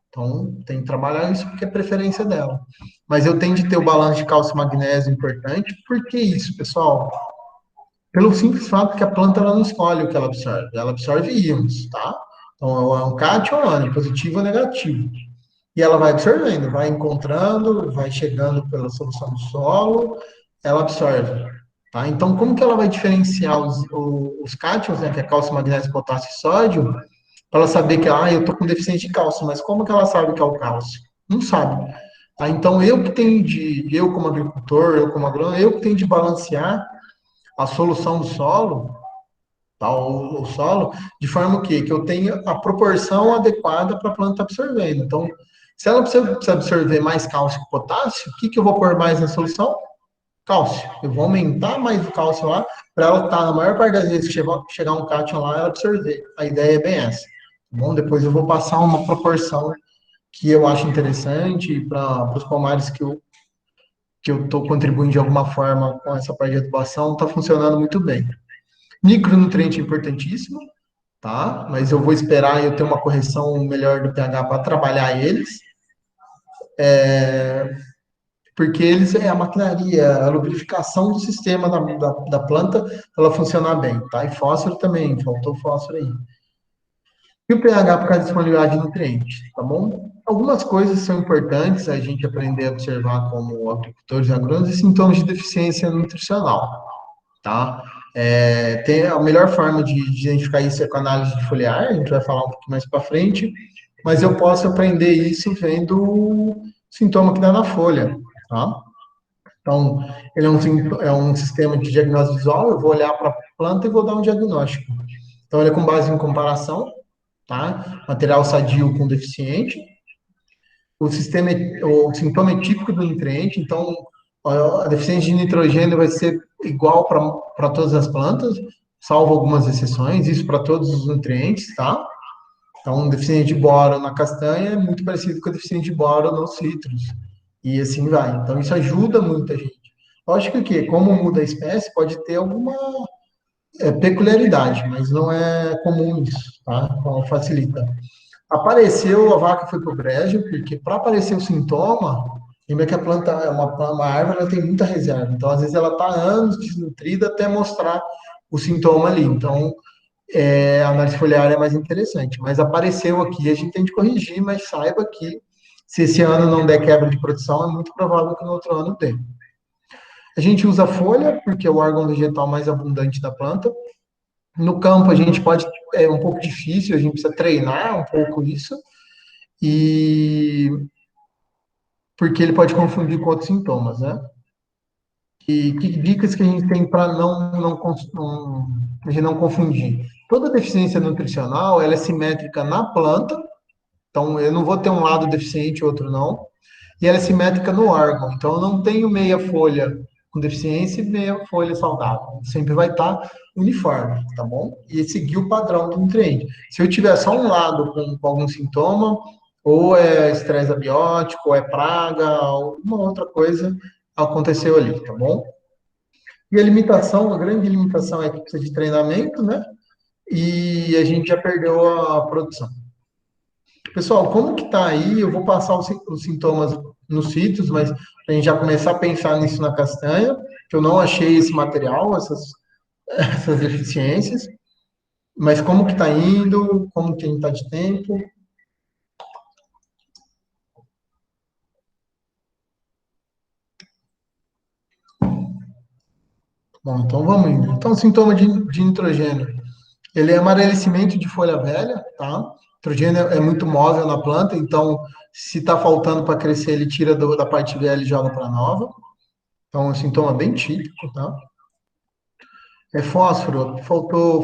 Então, tem que trabalhar isso porque é preferência dela. Mas eu tenho de ter o balanço de cálcio e magnésio importante. Por que isso, pessoal? Pelo simples fato que a planta ela não escolhe o que ela absorve íons, tá? Então, é um cátion ou um ânion, positivo ou negativo. E ela vai absorvendo, vai encontrando, vai chegando pela solução do solo, ela absorve. Tá? Então, como que ela vai diferenciar os cátions, né, que é cálcio, magnésio, potássio e sódio, para ela saber que, eu estou com deficiência de cálcio, mas como que ela sabe que é o cálcio? Não sabe. Tá? Então, eu como agricultor, eu como agrônomo, eu que tenho de balancear a solução do solo, tá? O solo, de forma que eu tenha a proporção adequada para a planta absorvendo. Então, se ela precisa absorver mais cálcio que potássio, o que, que eu vou pôr mais na solução? Cálcio. Eu vou aumentar mais o cálcio lá, para ela estar, na maior parte das vezes que chegar um cátion lá, ela absorver. A ideia é bem essa. Tá bom? Depois eu vou passar uma proporção que eu acho interessante para os pomares que eu estou contribuindo de alguma forma com essa parte de adubação, está funcionando muito bem. Micronutriente é importantíssimo, tá? Mas eu vou esperar eu ter uma correção melhor do pH para trabalhar eles, porque eles é a maquinaria, a lubrificação do sistema da planta para ela funcionar bem, tá? E fósforo também, faltou fósforo aí. E o pH por causa da disponibilidade de nutrientes, tá bom? Algumas coisas são importantes a gente aprender a observar como agricultores e agrônomos e sintomas de deficiência nutricional, tá? Tem a melhor forma de identificar isso é com a análise de foliar, a gente vai falar um pouquinho mais para frente, mas eu posso aprender isso vendo o sintoma que dá na folha, tá? Então, ele é um sistema de diagnóstico visual, eu vou olhar para a planta e vou dar um diagnóstico. Então, ele é com base em comparação, tá? Material sadio com deficiente. O sintoma é típico do nutriente, então a deficiência de nitrogênio vai ser igual para todas as plantas, salvo algumas exceções, isso para todos os nutrientes, tá? Então, deficiência de boro na castanha é muito parecido com a deficiência de boro nos citros. E assim vai. Então, isso ajuda muita gente. Lógico que, como muda a espécie, pode ter alguma peculiaridade, mas não é comum isso, tá? Então, facilita. Apareceu, a vaca foi pro brejo, porque para aparecer o sintoma, lembra que a planta é uma árvore, ela tem muita reserva. Então, às vezes, ela está anos desnutrida até mostrar o sintoma ali. Então, a análise foliar é mais interessante. Mas apareceu aqui, a gente tem de corrigir, mas saiba que se esse ano não der quebra de produção, é muito provável que no outro ano dê. A gente usa a folha, porque é o órgão vegetal mais abundante da planta. No campo, a gente pode, é um pouco difícil, a gente precisa treinar um pouco isso, e porque ele pode confundir com outros sintomas, né? E que dicas que a gente tem para a gente não confundir? Toda deficiência nutricional, ela é simétrica na planta, então eu não vou ter um lado deficiente e outro não, e ela é simétrica no órgão, então eu não tenho meia folha com deficiência e meia folha saudável, sempre vai estar uniforme, tá bom? E seguir o padrão do nutriente. Se eu tiver só um lado com algum sintoma, ou é estresse abiótico, ou é praga, ou alguma outra coisa aconteceu ali, tá bom? E a limitação, a grande limitação é que precisa de treinamento, né? E a gente já perdeu a produção. Pessoal, como que tá aí? Eu vou passar os sintomas nos sítios, mas a gente já começar a pensar nisso na castanha, que eu não achei esse material, essas deficiências, mas como que tá indo, como que a gente tá de tempo. Bom, então vamos indo. Então, sintoma de nitrogênio. Ele é amarelecimento de folha velha, tá? Nitrogênio é muito móvel na planta, então se está faltando para crescer, ele tira da parte velha e joga para nova. Então, é um sintoma bem típico, tá? É fósforo, faltou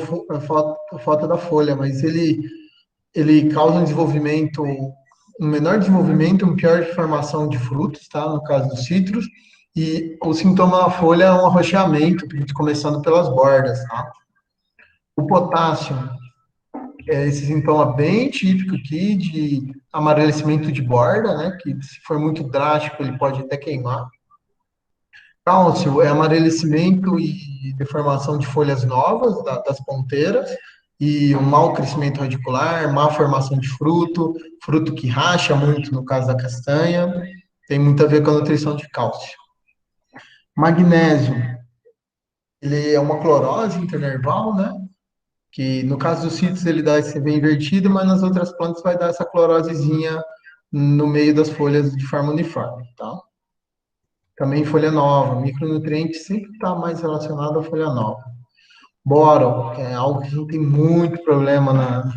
falta da folha, mas ele causa um desenvolvimento, um menor desenvolvimento, uma pior formação de frutos, tá? No caso dos citros, e o sintoma na folha é um arroxeamento, começando pelas bordas, tá? O potássio é esse sintoma bem típico aqui de amarelecimento de borda, né? Que se for muito drástico, ele pode até queimar. Cálcio é amarelecimento e deformação de folhas novas das ponteiras e um mau crescimento radicular, má formação de fruto, fruto que racha muito no caso da castanha, tem muito a ver com a nutrição de cálcio. Magnésio, ele é uma clorose internerval, né? Que no caso dos cítricos ele dá esse V invertido, mas nas outras plantas vai dar essa clorosezinha no meio das folhas de forma uniforme, tá? Também folha nova, micronutriente sempre está mais relacionado à folha nova. Boro, que é algo que a gente tem muito problema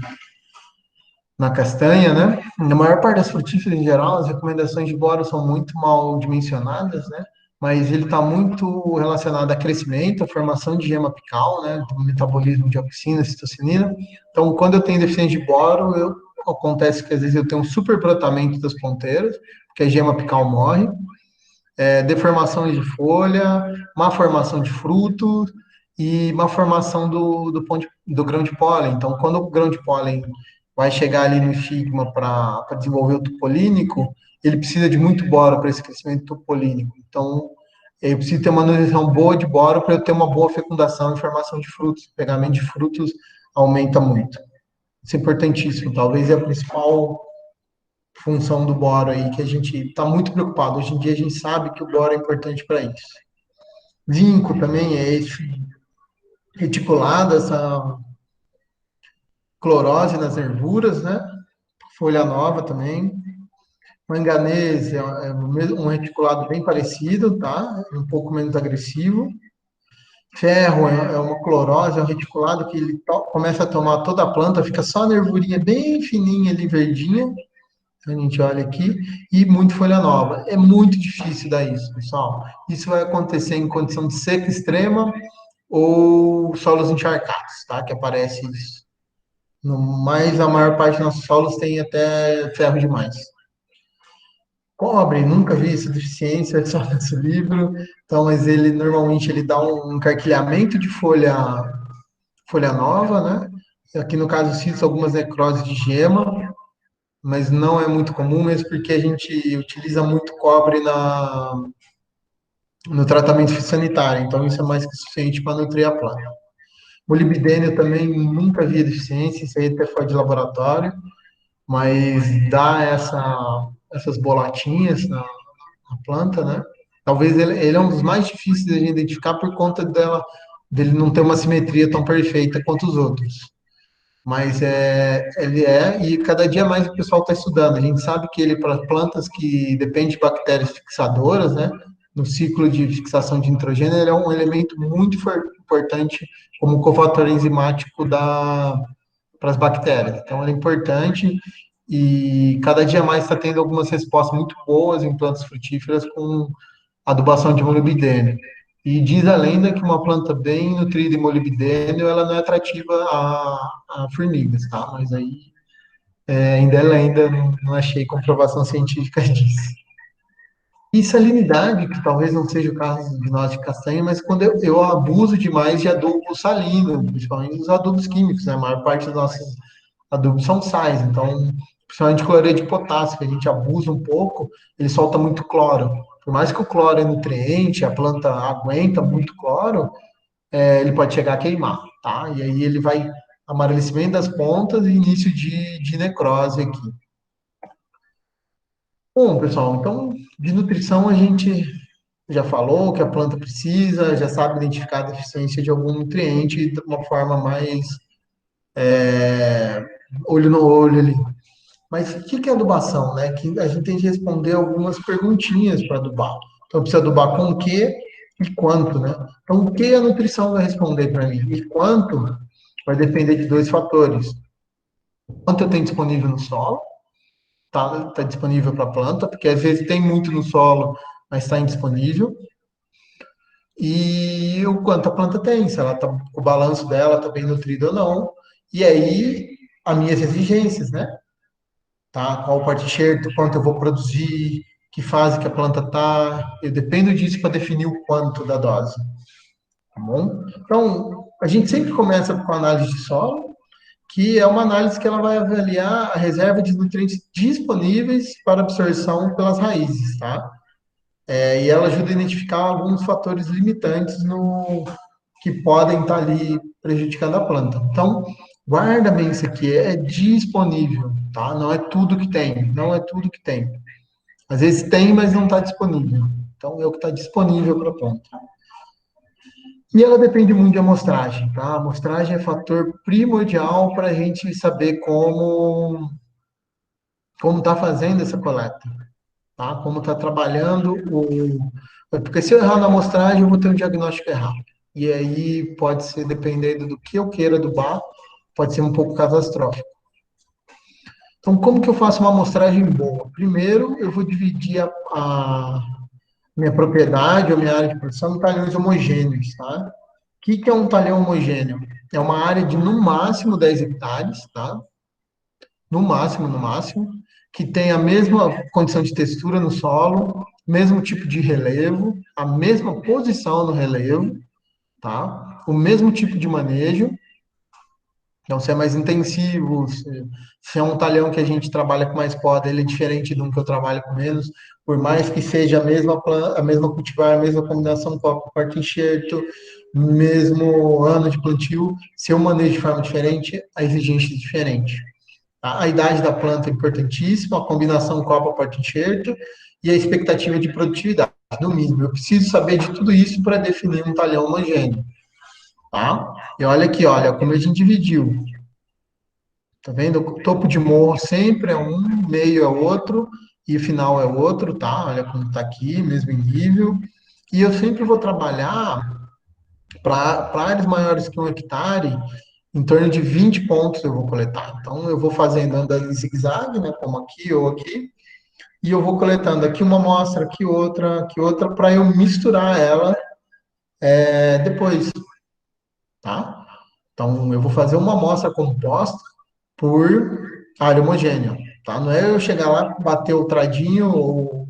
na castanha, né? Na maior parte das frutíferas em geral, as recomendações de boro são muito mal dimensionadas, né? Mas ele está muito relacionado a crescimento, a formação de gema apical, né? Do metabolismo de auxina, citocinina. Então, quando eu tenho deficiência de boro, acontece que às vezes eu tenho um superbrotamento das ponteiras, porque a gema apical morre, deformações de folha, má formação de frutos e má formação do grão de pólen. Então, quando o grão de pólen vai chegar ali no estigma para desenvolver o tupolínico, ele precisa de muito boro para esse crescimento tupolínico. Então, Eu preciso ter uma nutrição boa de boro para eu ter uma boa fecundação e formação de frutos. O pegamento de frutos aumenta muito. Isso é importantíssimo. Talvez é a principal função do boro aí, que a gente está muito preocupado. Hoje em dia a gente sabe que o boro é importante para isso. Zinco também é esse reticulado, essa clorose nas nervuras, né? Folha nova também. Manganês um reticulado bem parecido, tá? Um pouco menos agressivo. Ferro é uma clorose, é um reticulado que ele começa a tomar toda a planta, fica só a nervurinha bem fininha ali, verdinha. A gente olha aqui, e muito folha nova. É muito difícil dar isso, pessoal. Isso vai acontecer em condição de seca extrema ou solos encharcados, tá? Que aparece isso. Mas a maior parte dos nossos solos tem até ferro demais. Cobre, nunca vi essa deficiência, só nesse livro. Então, mas ele normalmente ele dá um encarquilhamento de folha nova, né? Aqui no caso cito algumas necroses de gema, mas não é muito comum, mesmo porque a gente utiliza muito cobre no tratamento sanitário, então isso é mais que suficiente para nutrir a planta. Molibdênio também nunca vi deficiência, isso aí até foi de laboratório, mas dá essas bolotinhas na planta, né? Talvez ele é um dos mais difíceis de identificar por conta dele não ter uma simetria tão perfeita quanto os outros. Mas ele e cada dia mais o pessoal está estudando. A gente sabe que ele, para plantas que dependem de bactérias fixadoras, né, no ciclo de fixação de nitrogênio, ele é um elemento muito importante como cofator enzimático para as bactérias. Então, ele é importante e cada dia mais está tendo algumas respostas muito boas em plantas frutíferas com adubação de molibdênio. E diz a lenda que uma planta bem nutrida em molibdênio, ela não é atrativa a formigas, tá? Mas aí ainda é lenda, não achei comprovação científica disso. E salinidade, que talvez não seja o caso de nós de castanha, mas quando eu abuso demais de adubo salino, principalmente os adubos químicos, né? A maior parte dos nossos adubos são sais, então, principalmente cloreto de potássio, que a gente abusa um pouco, ele solta muito cloro. Por mais que o cloro é nutriente, a planta aguenta muito cloro, ele pode chegar a queimar, tá? E aí ele vai amarelecimento das pontas e início de necrose aqui. Bom, pessoal, então, de nutrição a gente já falou que a planta precisa, já sabe identificar a deficiência de algum nutriente de uma forma mais olho no olho ali. Mas o que é adubação, né? Que a gente tem que responder algumas perguntinhas para adubar. Então, precisa adubar com o que e quanto, né? Então, o que a nutrição vai responder para mim? E quanto vai depender de dois fatores. Quanto eu tenho disponível no solo, tá disponível para a planta, porque às vezes tem muito no solo, mas está indisponível. E o quanto a planta tem, se ela tá, o balanço dela está bem nutrido ou não. E aí, as minhas exigências, né? Tá? Qual o porte enxerto, quanto eu vou produzir, que fase que a planta tá. Eu dependo disso para definir o quanto da dose, tá bom? Então, a gente sempre começa com a análise de solo, que é uma análise que ela vai avaliar a reserva de nutrientes disponíveis para absorção pelas raízes, tá? E ela ajuda a identificar alguns fatores limitantes que podem estar ali prejudicando a planta. Então, guarda bem isso aqui, é disponível, tá? Não é tudo que tem, não é tudo que tem. Às vezes tem, mas não está disponível. Então, é o que está disponível para a planta. E ela depende muito de amostragem, tá? A amostragem é fator primordial para a gente saber como está fazendo essa coleta, tá? Como está trabalhando Porque se eu errar na amostragem, eu vou ter um diagnóstico errado. E aí pode ser, dependendo do que eu queira adubar, pode ser um pouco catastrófico. Então, como que eu faço uma amostragem boa? Primeiro, eu vou dividir a minha propriedade ou minha área de produção em talhões homogêneos, tá? O que é um talhão homogêneo? É uma área de no máximo 10 hectares, tá? No máximo, no máximo, que tem a mesma condição de textura no solo, mesmo tipo de relevo, a mesma posição no relevo, tá? O mesmo tipo de manejo Então, se é mais intensivo, se é um talhão que a gente trabalha com mais poda, ele é diferente de um que eu trabalho com menos, por mais que seja a mesma planta, a mesma cultivar, a mesma combinação copo, quarto-enxerto, mesmo ano de plantio, se eu manejo de forma diferente, a exigência é diferente. Tá? A idade da planta é importantíssima, a combinação copa porta-enxerto e a expectativa de produtividade, no mínimo. Eu preciso saber de tudo isso para definir um talhão homogêneo. Tá? E olha aqui, olha como a gente dividiu. Tá vendo? O topo de morro sempre é um, meio é outro e o final é outro, tá? Olha como tá aqui, mesmo em nível. E eu sempre vou trabalhar para áreas maiores que 1 hectare, em torno de 20 pontos eu vou coletar. Então, eu vou fazendo andando em zigue-zague, né, como aqui ou aqui, e eu vou coletando aqui uma amostra, aqui outra, para eu misturar ela depois, tá? Então, eu vou fazer uma amostra composta por área homogênea, tá? Não é eu chegar lá, bater o tradinho ou,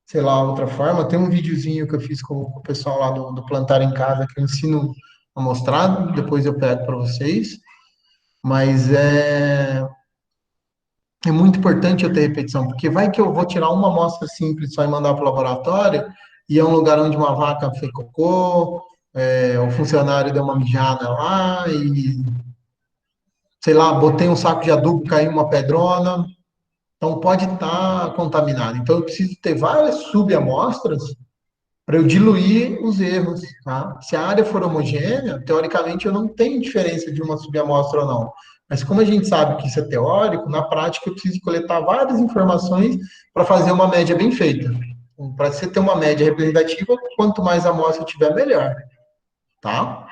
sei lá, outra forma. Tem um videozinho que eu fiz com o pessoal lá do Plantar em Casa que eu ensino a mostrar, depois eu pego para vocês. Mas é muito importante eu ter repetição, porque vai que eu vou tirar uma amostra simples só e mandar para o laboratório, e é um lugar onde uma vaca fez cocô, o funcionário deu uma mijada lá, e sei lá, botei um saco de adubo, caiu uma pedrona, então pode estar contaminado. Então eu preciso ter várias subamostras para eu diluir os erros, tá? Se a área for homogênea, teoricamente eu não tenho diferença de uma subamostra ou não. Mas como a gente sabe que isso é teórico, na prática eu preciso coletar várias informações para fazer uma média bem feita. Para você ter uma média representativa, quanto mais amostra tiver, melhor, tá?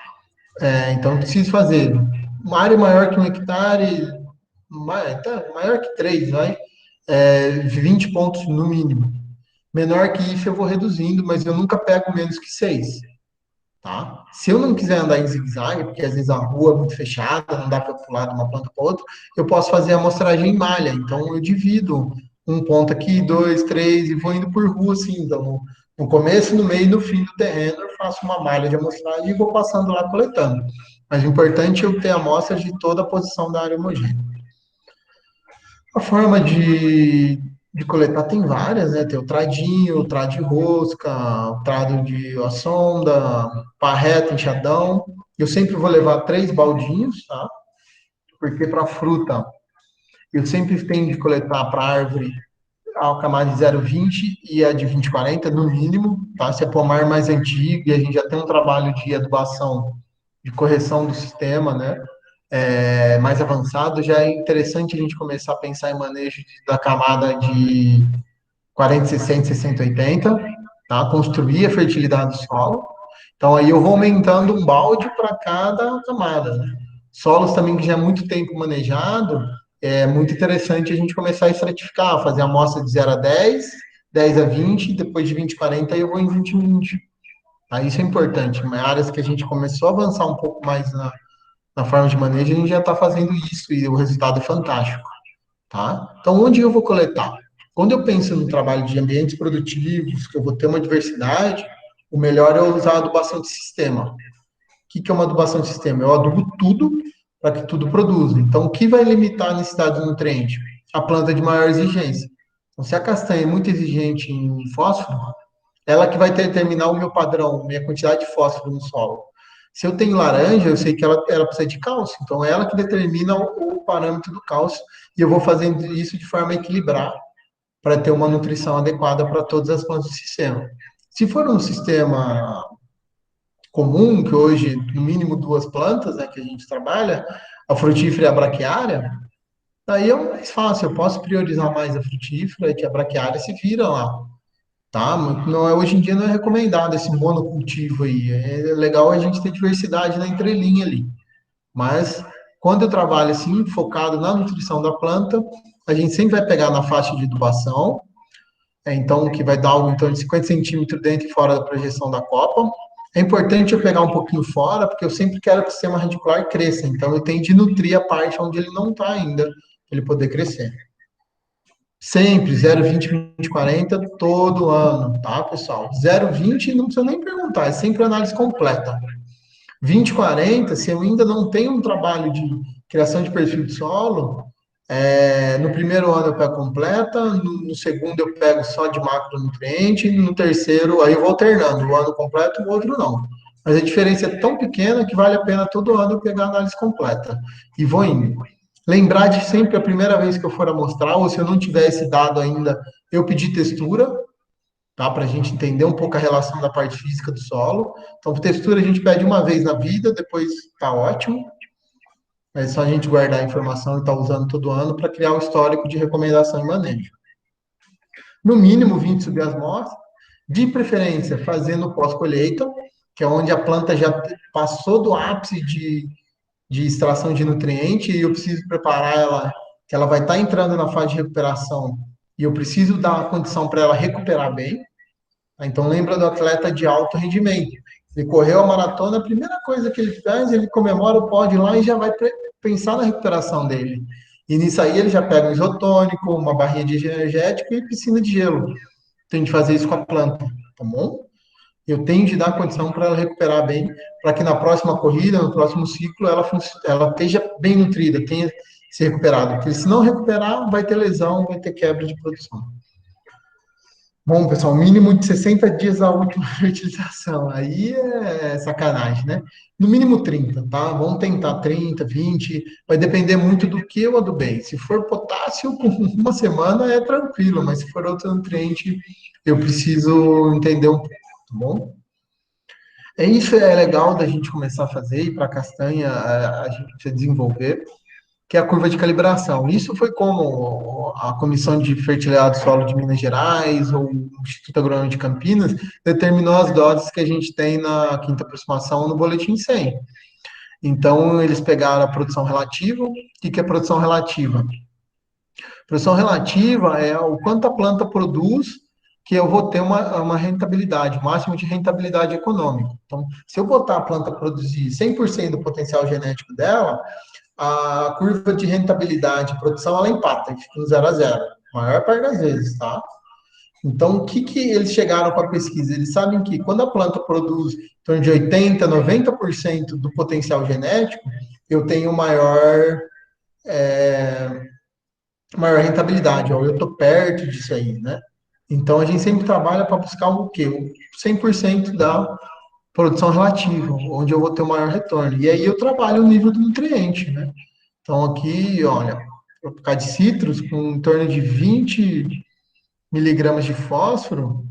Então eu preciso fazer uma área maior que 1 hectare, maior que 3, vai? 20 pontos no mínimo. Menor que isso eu vou reduzindo, mas eu nunca pego menos que 6. Tá? Se eu não quiser andar em zigue-zague, porque às vezes a rua é muito fechada, não dá para pular de uma planta para outra, eu posso fazer a amostragem em malha. Então eu divido um ponto aqui, dois, três, e vou indo por rua assim. Então no começo, no meio e no fim do terreno, eu faço uma malha de amostragem e vou passando lá coletando. Mas o importante é eu ter amostras de toda a posição da área homogênea. A forma de coletar tem várias, né? Tem o tradinho, o trad de rosca, o trado de a sonda, pá reto, enxadão. Eu sempre vou levar 3 baldinhos, tá? Porque para fruta, eu sempre tenho de coletar para árvore a camada de 0,20 e a de 20,40 no mínimo, tá? Se é pomar mais antigo e a gente já tem um trabalho de adubação, de correção do sistema, né? Mais avançado, já é interessante a gente começar a pensar em manejo da camada de 40, 60, 60, 80, tá? Construir a fertilidade do solo. Então, aí eu vou aumentando um balde para cada camada, né? Solos também que já é muito tempo manejado, é muito interessante a gente começar a estratificar, fazer a amostra de 0 a 10, 10 a 20, depois de 20 a 40 eu vou em 20 a 20. Tá? Isso é importante. Em áreas que a gente começou a avançar um pouco mais na forma de manejo, a gente já está fazendo isso e o resultado é fantástico, tá? Então, onde eu vou coletar? Quando eu penso no trabalho de ambientes produtivos, que eu vou ter uma diversidade, o melhor é eu usar a adubação de sistema. O que é uma adubação de sistema? Eu adubo tudo para que tudo produza. Então, o que vai limitar a necessidade do nutriente? A planta de maior exigência. Então, se a castanha é muito exigente em fósforo, ela que vai determinar o meu padrão, minha quantidade de fósforo no solo. Se eu tenho laranja, eu sei que ela precisa de cálcio, então é ela que determina o parâmetro do cálcio, e eu vou fazendo isso de forma a equilibrar, para ter uma nutrição adequada para todas as plantas do sistema. Se for um sistema comum, que hoje, no mínimo 2 plantas, né, que a gente trabalha, a frutífera e a braquiária, daí é mais fácil, eu posso priorizar mais a frutífera e que a braquiária se vira lá. Tá? Não é, hoje em dia não é recomendado esse monocultivo aí. É legal a gente ter diversidade na entrelinha ali. Mas quando eu trabalho assim, focado na nutrição da planta, a gente sempre vai pegar na faixa de adubação, então que vai dar algo em torno de 50 centímetros dentro e fora da projeção da copa. É importante eu pegar um pouquinho fora, porque eu sempre quero que o sistema radicular cresça. Então eu tenho de nutrir a parte onde ele não está ainda, para ele poder crescer. Sempre, 0,20, 20, 40, todo ano, tá, pessoal? 0,20 não precisa nem perguntar, é sempre análise completa. 20, 40, se eu ainda não tenho um trabalho criação de perfil de solo, no primeiro ano eu pego completa, no segundo eu pego só de macronutriente, no terceiro aí eu vou alternando, o ano completo e o outro não. Mas a diferença é tão pequena que vale a pena todo ano eu pegar a análise completa. E vou indo. Lembrar de sempre a primeira vez que eu for amostrar, ou se eu não tiver esse dado ainda, eu pedir textura, tá? Para a gente entender um pouco a relação da parte física do solo. Então, textura a gente pede uma vez na vida, depois tá ótimo. É só a gente guardar a informação e estar usando todo ano para criar um histórico de recomendação e manejo. No mínimo 20 subasmós, de preferência fazendo pós-colheita, que é onde a planta já passou do ápice de extração de nutriente e eu preciso preparar ela, que ela vai estar entrando na fase de recuperação e eu preciso dar a condição para ela recuperar bem. Então, lembra do atleta de alto rendimento. Ele correu a maratona, a primeira coisa que ele faz, ele comemora o pódio lá e já vai pensar na recuperação dele. E nisso aí ele já pega um isotônico, uma barrinha de energético e piscina de gelo. Tem de fazer isso com a planta, tá bom? Eu tenho de dar condição para ela recuperar bem, para que na próxima corrida, no próximo ciclo, ela esteja bem nutrida, tenha se recuperado. Porque se não recuperar, vai ter lesão, vai ter quebra de produção. Bom, pessoal, mínimo de 60 dias a última fertilização. Aí é sacanagem, né? No mínimo 30, tá? Vamos tentar 30, 20. Vai depender muito do que eu adubei. Se for potássio, com uma semana é tranquilo, mas se for outro nutriente, eu preciso entender um pouco, tá bom? Isso é legal da gente começar a fazer, e para a castanha a gente precisa desenvolver, que é a curva de calibração. Isso foi como a Comissão de Fertilidade do Solo de Minas Gerais ou o Instituto Agronômico de Campinas determinou as doses que a gente tem na quinta aproximação no boletim 100. Então, eles pegaram a produção relativa. O que é produção relativa? Produção relativa é o quanto a planta produz que eu vou ter uma rentabilidade, máximo de rentabilidade econômica. Então, se eu botar a planta a produzir 100% do potencial genético dela, a curva de rentabilidade e produção, ela empata, fica em 0 a 0, a maior parte das vezes, tá? Então, o que, que eles chegaram com a pesquisa? Eles sabem que quando a planta produz em torno de 80%, 90% do potencial genético, eu tenho maior rentabilidade, ó, eu estou perto disso aí, né? Então, a gente sempre trabalha para buscar o quê? O 100% da produção relativa, onde eu vou ter o maior retorno. E aí eu trabalho o nível do nutriente, né? Então, aqui, olha, para ficar de citros, com em torno de 20 miligramas de fósforo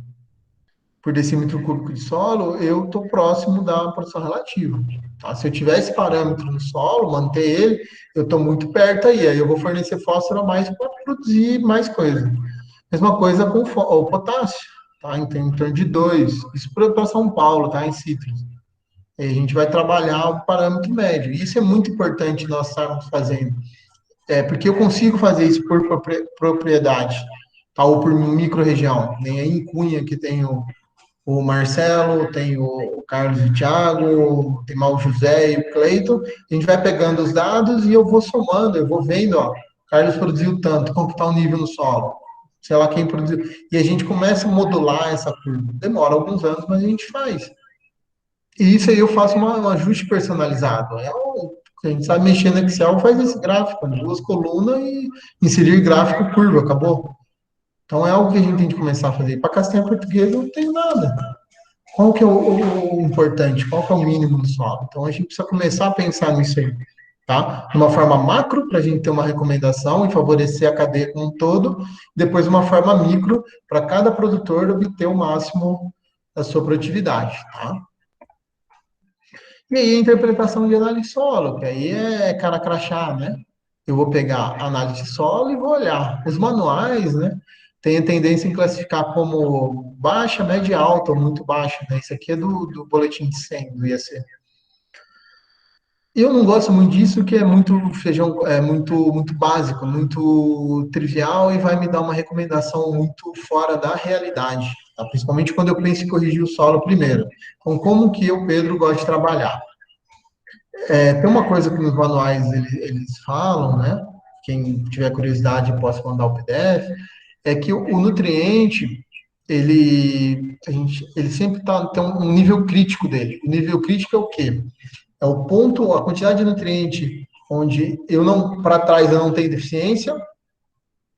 por decímetro cúbico de solo, eu estou próximo da produção relativa. Tá? Se eu tiver esse parâmetro no solo, manter ele, eu estou muito perto aí eu vou fornecer fósforo a mais para produzir mais coisa. Mesma coisa com o potássio, tá? Em torno de 2. Isso para São Paulo, tá? Em citros. E a gente vai trabalhar o parâmetro médio. Isso é muito importante nós estarmos fazendo. Porque eu consigo fazer isso por propriedade, tá? Ou por micro-região. Nem aí em Cunha, que tem o Marcelo, tem o Carlos e o Thiago, tem mal o José e o Cleiton. A gente vai pegando os dados e eu vou somando, eu vou vendo, ó, Carlos produziu tanto, como está o nível no solo? Sei lá quem produziu. E a gente começa a modular essa curva. Demora alguns anos, mas a gente faz. E isso aí eu faço um ajuste personalizado. A gente sabe mexer no Excel, faz esse gráfico, duas colunas e inserir gráfico curva, acabou. Então é algo que a gente tem que começar a fazer. Para castanha portuguesa não tem nada. Qual que é o importante? Qual que é o mínimo do solo? Então a gente precisa começar a pensar nisso aí, tá? De uma forma macro, para a gente ter uma recomendação e favorecer a cadeia como um todo, depois uma forma micro, para cada produtor obter o máximo da sua produtividade, tá? E aí a interpretação de análise solo, que aí é cara crachá, né? Eu vou pegar análise de solo e vou olhar. Os manuais, né? Tem a tendência em classificar como baixa, média, alta ou muito baixa, né? Isso aqui é do boletim de 100 do IAC. Eu não gosto muito disso, que é muito feijão, é muito básico, muito trivial e vai me dar uma recomendação muito fora da realidade, tá? Principalmente quando eu penso em corrigir o solo primeiro. Então, como que eu, Pedro, gosto de trabalhar? Tem uma coisa que nos manuais eles falam, né? Quem tiver curiosidade posso mandar o PDF, é que o nutriente, ele sempre tem nível crítico dele. O nível crítico é o quê? É o ponto, a quantidade de nutriente onde eu não, para trás eu não tenho deficiência,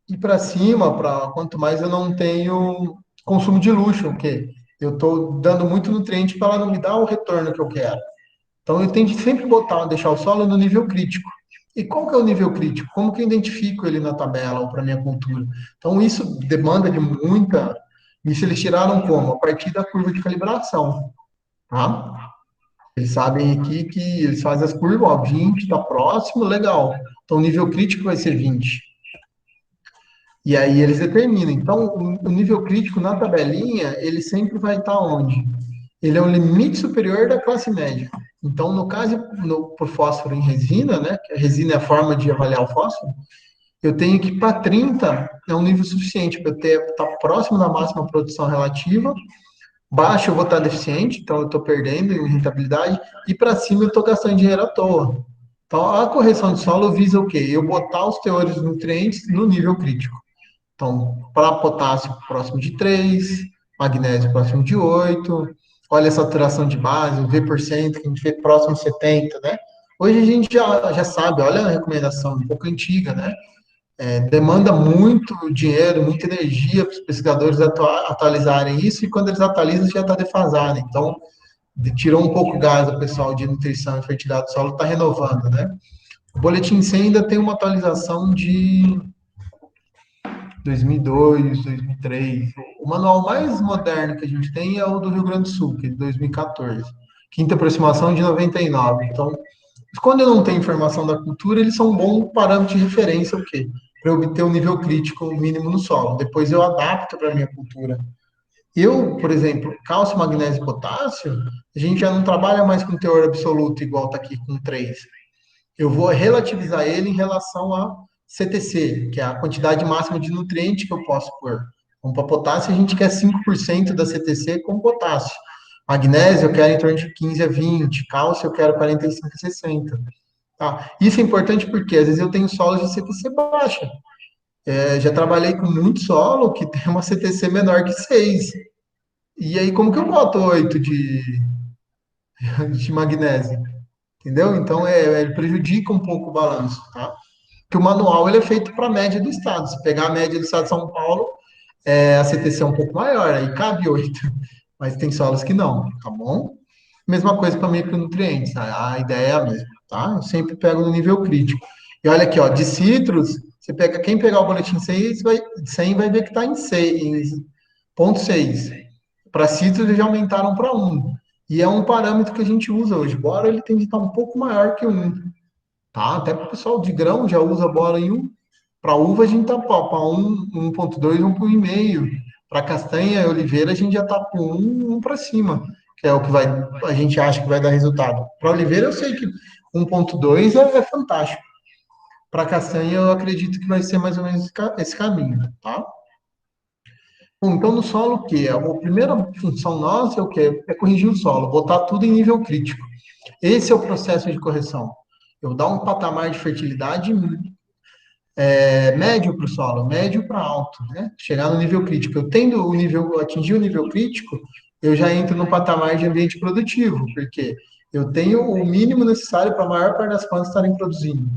e para cima, para quanto mais eu não tenho consumo de luxo, porque eu estou dando muito nutriente para ela não me dar o retorno que eu quero. Então eu tenho que sempre deixar o solo no nível crítico. E qual que é o nível crítico? Como que eu identifico ele na tabela ou para minha cultura? Então isso demanda de muita. Isso eles tiraram como? A partir da curva de calibração, tá? Eles sabem aqui que eles fazem as curvas, ó, 20 está próximo, legal. Então o nível crítico vai ser 20. E aí eles determinam. Então, o nível crítico na tabelinha, ele sempre vai estar onde? Ele é o limite superior da classe média. Então, no caso, por fósforo em resina, né, que a resina é a forma de avaliar o fósforo, eu tenho que para 30 é um nível suficiente para eu estar próximo da máxima produção relativa, baixo eu vou estar deficiente, então eu estou perdendo em rentabilidade, e para cima eu estou gastando dinheiro à toa. Então, a correção de solo visa o quê? Eu botar os teores nutrientes no nível crítico. Então, para potássio próximo de 3, magnésio próximo de 8. Olha a saturação de base, o V%, que a gente vê próximo de 70, né? Hoje a gente já sabe, olha a recomendação um pouco antiga, né? Demanda muito dinheiro, muita energia para os pesquisadores atualizarem isso, e quando eles atualizam já está defasado. Então, tirou um pouco o gás do pessoal de nutrição e fertilidade do solo, está renovando, né? O Boletim 100 ainda tem uma atualização de 2002, 2003. O manual mais moderno que a gente tem é o do Rio Grande do Sul, que é de 2014. Quinta aproximação de 99. Então, quando eu não tenho informação da cultura, eles são um bom parâmetro de referência, o quê? Para obter o nível crítico mínimo no solo. Depois eu adapto para a minha cultura. Eu, por exemplo, cálcio, magnésio e potássio, a gente já não trabalha mais com teor absoluto, igual está aqui com 3. Eu vou relativizar ele em relação a CTC, que é a quantidade máxima de nutriente que eu posso pôr. Então, para potássio, a gente quer 5% da CTC com potássio. Magnésio, eu quero em torno de 15 a 20. Cálcio, eu quero 45 a 60. Tá? Isso é importante porque, às vezes, eu tenho solos de CTC baixa. Já trabalhei com muito solo que tem uma CTC menor que 6. E aí, como que eu boto 8 de magnésio? Entendeu? Então, ele prejudica um pouco o balanço, tá? Que o manual ele é feito para a média do estado. Se pegar a média do estado de São Paulo, a CTC é um pouco maior, aí cabe 8. Mas tem solos que não, tá bom? Mesma coisa para micronutrientes, a ideia é a mesma, tá? Eu sempre pego no nível crítico. E olha aqui, ó, de citros, quem pegar o boletim 100 vai ver que está em 6,6. Para citros eles já aumentaram para 1. E é um parâmetro que a gente usa hoje, embora ele tenha que estar um pouco maior que 1. Tá? Até para o pessoal de grão já usa bola em 1. Para uva a gente tá para 1, 1,2, 1,5. Para castanha e oliveira a gente já tá com 1 para cima, que é o que a gente acha que vai dar resultado. Para oliveira eu sei que 1,2 é fantástico. Para castanha eu acredito que vai ser mais ou menos esse caminho, tá? Bom, então no solo o quê? A primeira função nossa é o quê? É corrigir o solo, botar tudo em nível crítico. Esse é o processo de correção. Eu dar um patamar de fertilidade médio para o solo, médio para alto, né? Chegar no nível crítico. Eu tendo o nível, atingir o nível crítico, eu já entro no patamar de ambiente produtivo, porque eu tenho o mínimo necessário para a maior parte das plantas estarem produzindo,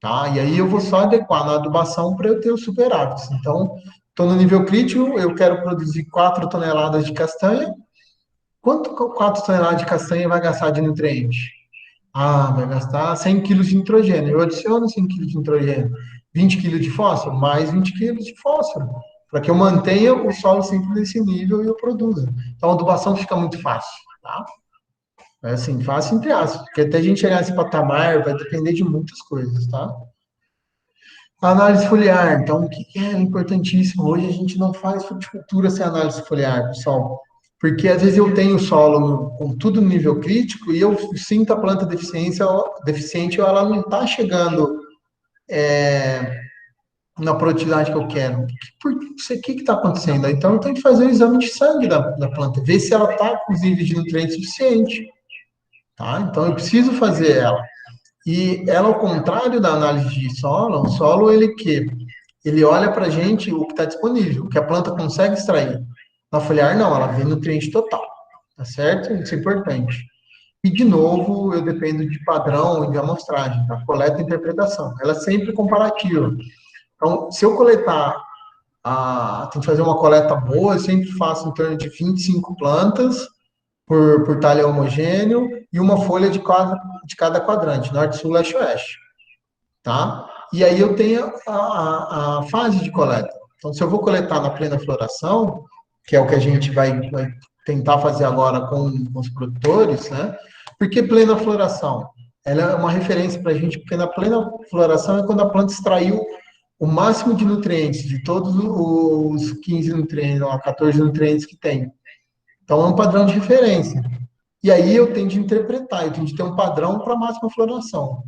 tá? E aí eu vou só adequar na adubação para eu ter os superávites. Então, estou no nível crítico, eu quero produzir 4 toneladas de castanha. Quanto 4 toneladas de castanha vai gastar de nutriente? Vai gastar 100 quilos de nitrogênio. Eu adiciono 100 quilos de nitrogênio. 20 quilos de fósforo, mais 20 quilos de fósforo. Para que eu mantenha o solo sempre nesse nível e eu produza. Então, a adubação fica muito fácil, tá? É assim, fácil entre aspas. Porque até a gente chegar nesse patamar vai depender de muitas coisas, tá? A análise foliar. Então, o que é importantíssimo? Hoje a gente não faz fruticultura sem análise foliar, pessoal. Porque às vezes eu tenho o solo com tudo no nível crítico e eu sinto a planta deficiente ou ela não está chegando na produtividade que eu quero. O que está acontecendo? Então eu tenho que fazer um exame de sangue da planta, ver se ela está com os níveis de nutrientes suficiente. Tá? Então eu preciso fazer ela. E ela, ao contrário da análise de solo, o solo ele olha para a gente o que está disponível, o que a planta consegue extrair. Na foliar, não, ela vê nutriente total, tá certo? Isso é importante. E, de novo, eu dependo de padrão e de amostragem, tá? Coleta e interpretação. Ela é sempre comparativa. Então, se eu coletar, tem que fazer uma coleta boa, eu sempre faço em torno de 25 plantas por talha homogêneo e uma folha de cada quadrante, norte, sul, leste, oeste, tá? E aí eu tenho a fase de coleta. Então, se eu vou coletar na plena floração, que é o que a gente vai tentar fazer agora com os produtores, né? Por que plena floração? Ela é uma referência para a gente, porque na plena floração é quando a planta extraiu o máximo de nutrientes, de todos os 15 nutrientes, ou 14 nutrientes que tem. Então, é um padrão de referência. E aí eu tenho de interpretar, eu tenho de ter um padrão para a máxima floração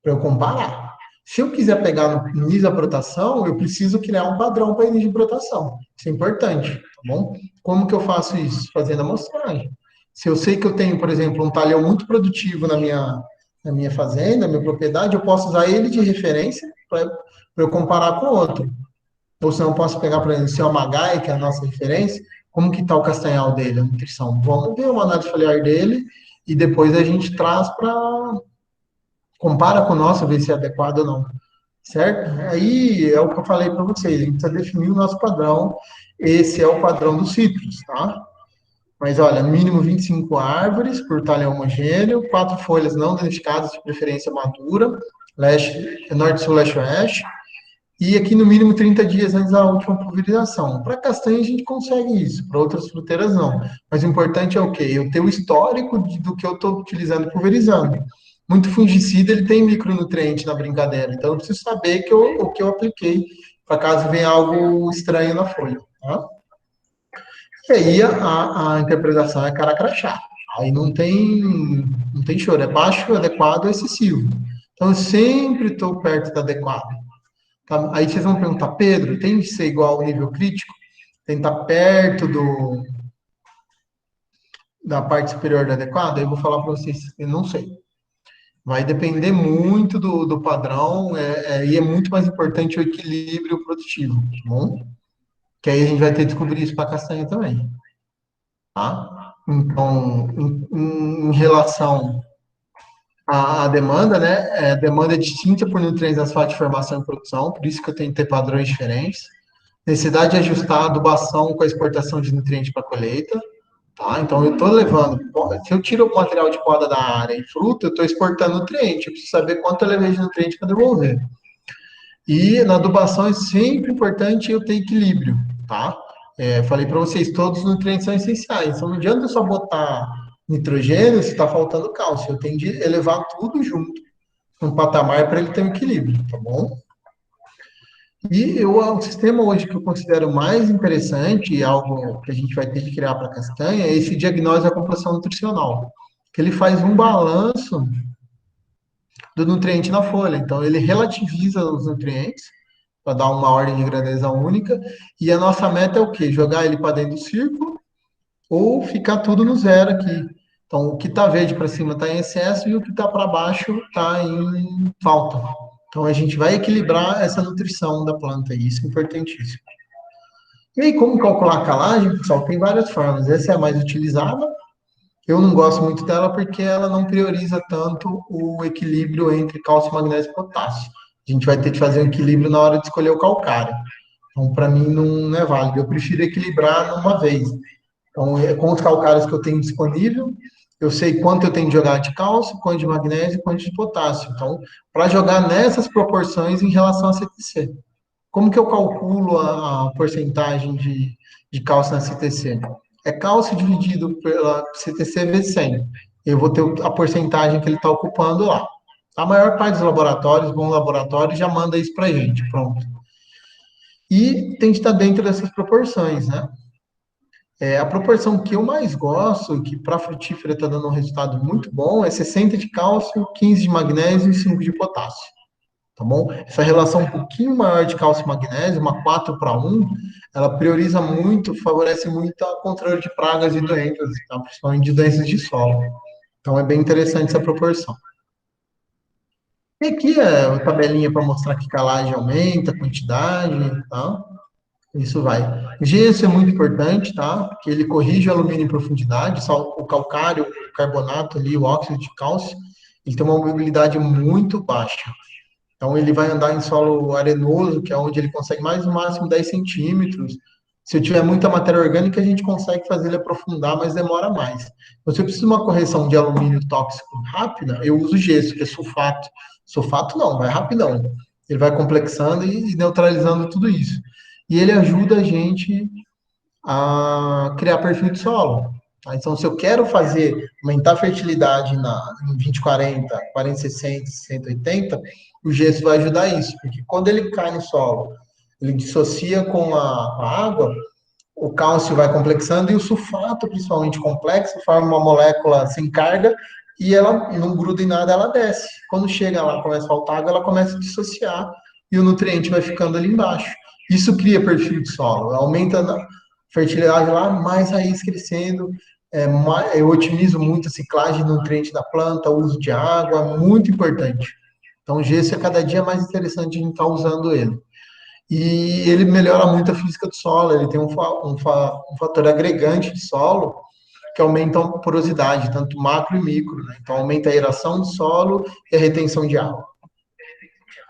para eu comparar. Se eu quiser pegar no início da brotação, eu preciso criar um padrão para início de brotação. Isso é importante, tá bom? Como que eu faço isso? Fazendo amostragem. Se eu sei que eu tenho, por exemplo, um talhão muito produtivo na minha fazenda, na minha propriedade, eu posso usar ele de referência para eu comparar com outro. Ou senão eu posso pegar, por exemplo, o seu Magai, que é a nossa referência, como que está o castanhal dele, a nutrição. Vamos ver uma análise foliar dele e depois a gente traz para compara com o nosso, ver se é adequado ou não, certo? Aí é o que eu falei para vocês, a gente precisa definir o nosso padrão, esse é o padrão dos citros, tá? Mas olha, mínimo 25 árvores por talha homogêneo, 4 folhas não danificadas, de preferência madura, leste, norte, sul, leste, oeste, e aqui no mínimo 30 dias antes da última pulverização. Para castanha a gente consegue isso, para outras fruteiras não. Mas o importante é o quê? Eu ter o histórico do que eu estou utilizando e pulverizando. Muito fungicida ele tem micronutriente na brincadeira, então eu preciso saber o que eu apliquei, para caso venha algo estranho na folha. Tá? E aí a interpretação é cara crachá. Aí não tem choro, é baixo, adequado, excessivo. Então eu sempre estou perto da adequado. Tá? Aí vocês vão perguntar, Pedro, tem de ser igual ao nível crítico? Tem que estar perto da parte superior da adequada? Eu vou falar para vocês, eu não sei. Vai depender muito do padrão, e é muito mais importante o equilíbrio produtivo, tá bom? Que aí a gente vai ter que descobrir isso para castanha também, tá? Então, em relação à demanda, né? A demanda é distinta por nutrientes das fases de formação e produção, por isso que eu tenho que ter padrões diferentes. Necessidade de ajustar a adubação com a exportação de nutrientes para a colheita. Tá? Então, eu estou levando, se eu tiro o material de poda da área e fruta, eu estou exportando nutriente, eu preciso saber quanto eu levei de nutriente para devolver. E na adubação é sempre importante eu ter equilíbrio, tá? Falei para vocês, todos os nutrientes são essenciais, então não adianta só botar nitrogênio se está faltando cálcio, eu tenho de elevar tudo junto, um patamar para ele ter um equilíbrio, tá bom? E o sistema hoje que eu considero mais interessante, e algo que a gente vai ter que criar para a castanha, é esse diagnóstico da composição nutricional, que ele faz um balanço do nutriente na folha. Então, ele relativiza os nutrientes, para dar uma ordem de grandeza única, e a nossa meta é o quê? Jogar ele para dentro do círculo ou ficar tudo no zero aqui. Então, o que está verde para cima está em excesso e o que está para baixo está em falta. Então, a gente vai equilibrar essa nutrição da planta, e isso é importantíssimo. E aí, como calcular a calagem, pessoal? Tem várias formas. Essa é a mais utilizada. Eu não gosto muito dela porque ela não prioriza tanto o equilíbrio entre cálcio, magnésio e potássio. A gente vai ter que fazer um equilíbrio na hora de escolher o calcário. Então, para mim, não é válido. Eu prefiro equilibrar numa vez. Então, com os calcários que eu tenho disponível, eu sei quanto eu tenho de jogar de cálcio, quanto de magnésio e quanto de potássio. Então, para jogar nessas proporções em relação a CTC. Como que eu calculo a porcentagem de cálcio na CTC? É cálcio dividido pela CTC vezes 100. Eu vou ter a porcentagem que ele está ocupando lá. A maior parte dos laboratórios, bom laboratório, já manda isso para a gente, pronto. E tem que estar dentro dessas proporções, né? A proporção que eu mais gosto, que para frutífera está dando um resultado muito bom, é 60 de cálcio, 15 de magnésio e 5 de potássio. Tá bom? Essa relação um pouquinho maior de cálcio e magnésio, uma 4:1, ela prioriza muito, favorece muito o controle de pragas e doenças, tá? Principalmente de doenças de solo. Então é bem interessante essa proporção. E aqui é a tabelinha para mostrar que calagem aumenta, a quantidade, tá? Isso vai. Gesso é muito importante, tá? Porque ele corrige o alumínio em profundidade, o calcário carbonato ali, o óxido de cálcio, ele tem uma mobilidade muito baixa. Então, ele vai andar em solo arenoso, que é onde ele consegue mais no máximo 10 centímetros. Se eu tiver muita matéria orgânica, a gente consegue fazer ele aprofundar, mas demora mais. Então, se eu preciso de uma correção de alumínio tóxico rápida, eu uso gesso, que é sulfato. Sulfato não, vai rapidão. Ele vai complexando e neutralizando tudo isso. E ele ajuda a gente a criar perfil de solo. Tá? Então, se eu quero aumentar a fertilidade em 2040, 4060, 6080, o gesso vai ajudar isso, porque quando ele cai no solo, ele dissocia com a água, o cálcio vai complexando e o sulfato, principalmente complexo, forma uma molécula sem carga e ela não gruda em nada, ela desce. Quando chega lá, começa a faltar água, ela começa a dissociar e o nutriente vai ficando ali embaixo. Isso cria perfil de solo, aumenta a fertilidade lá, mais raiz crescendo, eu otimizo muito a ciclagem de nutriente da planta, o uso de água, muito importante. Então, o gesso é cada dia mais interessante a gente estar usando ele. E ele melhora muito a física do solo, ele tem um fator agregante de solo que aumenta a porosidade, tanto macro e micro, né? Então aumenta a aeração do solo e a retenção de água.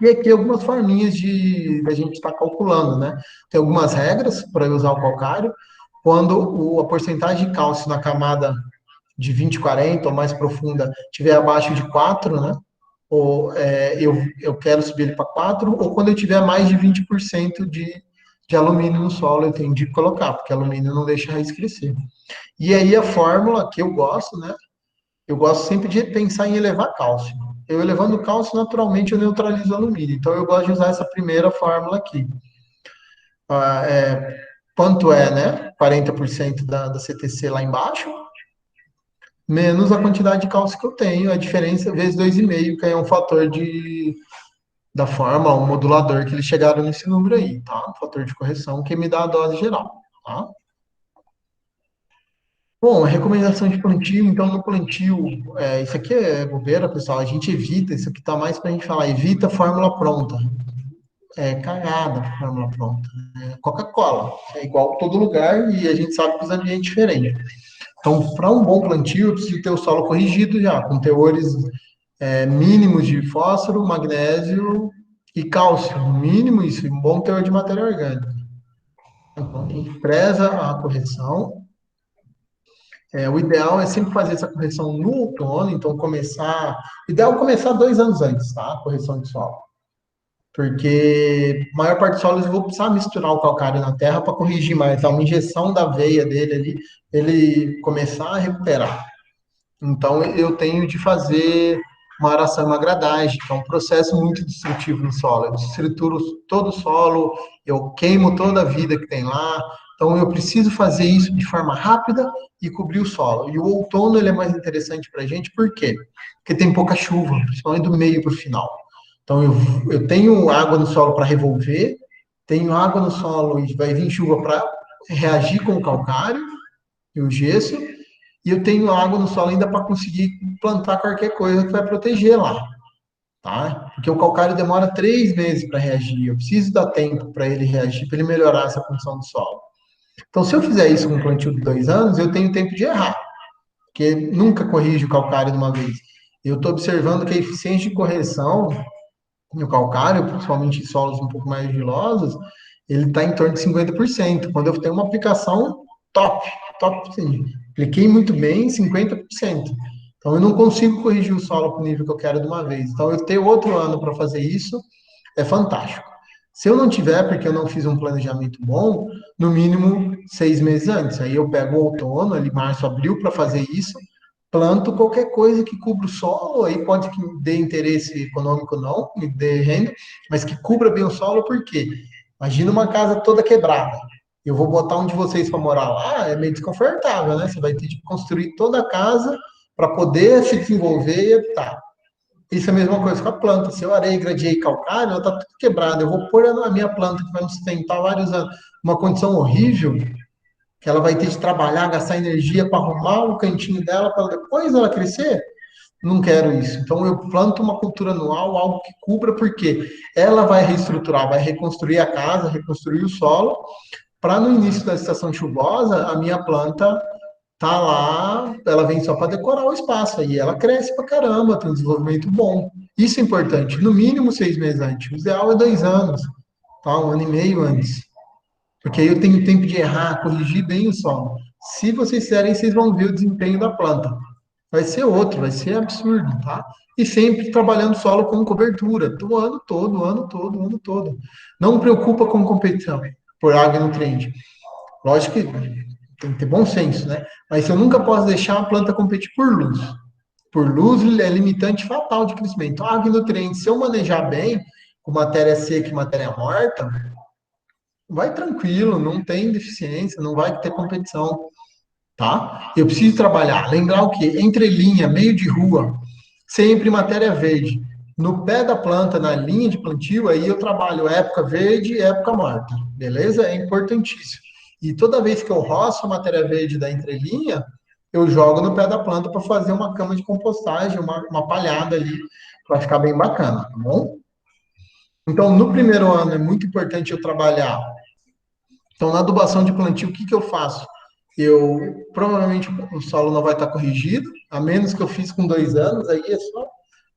E aqui algumas forminhas de a gente estar calculando, né? Tem algumas regras para usar o calcário. Quando a porcentagem de cálcio na camada de 20, 40 ou mais profunda tiver abaixo de 4, né? Ou eu quero subir ele para 4, ou quando eu tiver mais de 20% de alumínio no solo, eu tenho de colocar, porque alumínio não deixa a raiz crescer. E aí a fórmula que eu gosto, né? Eu gosto sempre de pensar em elevar cálcio. Eu elevando cálcio, naturalmente, eu neutralizo o alumínio. Então, eu gosto de usar essa primeira fórmula aqui. Quanto é, né? 40% da CTC lá embaixo, menos a quantidade de cálcio que eu tenho, a diferença vezes 2,5, que aí é um fator da forma, um modulador que eles chegaram nesse número aí, tá? Um fator de correção que me dá a dose geral, tá? Bom, a recomendação de plantio, então no plantio, isso aqui é bobeira, pessoal, a gente evita, isso aqui tá mais pra gente falar, evita fórmula pronta, cagada fórmula pronta, Coca-Cola, é igual todo lugar e a gente sabe que os ambientes diferentes. Então, para um bom plantio, eu preciso ter o solo corrigido já, com teores mínimos de fósforo, magnésio e cálcio, no mínimo isso, e um bom teor de matéria orgânica. Então, a gente preza a correção. O ideal é sempre fazer essa correção no outono, então o ideal é começar 2 anos antes, tá? A correção de solo. Porque a maior parte dos solos eu vou precisar misturar o calcário na terra para corrigir mais, uma injeção da veia dele ali, ele começar a recuperar. Então, eu tenho de fazer uma aração e uma gradagem, que é um processo muito destrutivo no solo. Eu destrituro todo o solo, eu queimo toda a vida que tem lá. Então, eu preciso fazer isso de forma rápida e cobrir o solo. E o outono ele é mais interessante para a gente, por quê? Porque tem pouca chuva, principalmente do meio para o final. Então, eu tenho água no solo para revolver, tenho água no solo e vai vir chuva para reagir com o calcário e o gesso, e eu tenho água no solo ainda para conseguir plantar qualquer coisa que vai proteger lá, tá? Porque o calcário demora 3 meses para reagir, eu preciso dar tempo para ele reagir, para ele melhorar essa condição do solo. Então, se eu fizer isso com um plantio de 2 anos, eu tenho tempo de errar, porque nunca corrige o calcário de uma vez. Eu estou observando que a eficiência de correção no calcário, principalmente em solos um pouco mais argilosos, ele está em torno de 50%. Quando eu tenho uma aplicação top, top, sim. Apliquei muito bem, 50%. Então, eu não consigo corrigir o solo para o nível que eu quero de uma vez. Então, eu ter outro ano para fazer isso é fantástico. Se eu não tiver, porque eu não fiz um planejamento bom, no mínimo 6 meses antes. Aí eu pego o outono, ali março, abril, para fazer isso, planto qualquer coisa que cubra o solo, aí pode que me dê interesse econômico não, me dê renda, mas que cubra bem o solo, por quê? Imagina uma casa toda quebrada. Eu vou botar um de vocês para morar lá, é meio desconfortável, né? Você vai ter que construir toda a casa para poder se desenvolver e habitar. Isso é a mesma coisa com a planta. Se eu arei, gradiei calcário, ela está tudo quebrada. Eu vou pôr a minha planta, que vai me sustentar vários anos, uma condição horrível, que ela vai ter de trabalhar, gastar energia para arrumar o cantinho dela, para depois ela crescer. Não quero isso. Então eu planto uma cultura anual, algo que cubra, porque ela vai reestruturar, vai reconstruir a casa, reconstruir o solo, para no início da estação chuvosa a minha planta tá lá, ela vem só para decorar o espaço, aí ela cresce pra caramba, tem um desenvolvimento bom. Isso é importante, no mínimo 6 meses antes. O ideal é 2 anos, tá? 1 ano e meio antes. Porque aí eu tenho tempo de errar, corrigir bem o solo. Se vocês fizerem, vocês vão ver o desempenho da planta. Vai ser outro, vai ser absurdo, tá? E sempre trabalhando solo com cobertura, o ano todo, o ano todo, o ano todo. Não preocupa com competição por água e nutriente. Lógico que tem que ter bom senso, né? Mas eu nunca posso deixar a planta competir por luz. Por luz é limitante fatal de crescimento. Água e nutriente, se eu manejar bem, com matéria seca e matéria morta, vai tranquilo, não tem deficiência, não vai ter competição, tá? Eu preciso trabalhar, lembrar o quê? Entrelinha, meio de rua, sempre matéria verde. No pé da planta, na linha de plantio, aí eu trabalho época verde e época morta, beleza? É importantíssimo. E toda vez que eu roço a matéria verde da entrelinha, eu jogo no pé da planta para fazer uma cama de compostagem, uma palhada ali, para ficar bem bacana, tá bom? Então, no primeiro ano é muito importante eu trabalhar. Então, na adubação de plantio, o que que eu faço? Eu provavelmente o solo não vai estar corrigido, a menos que eu fiz com 2 anos, aí é só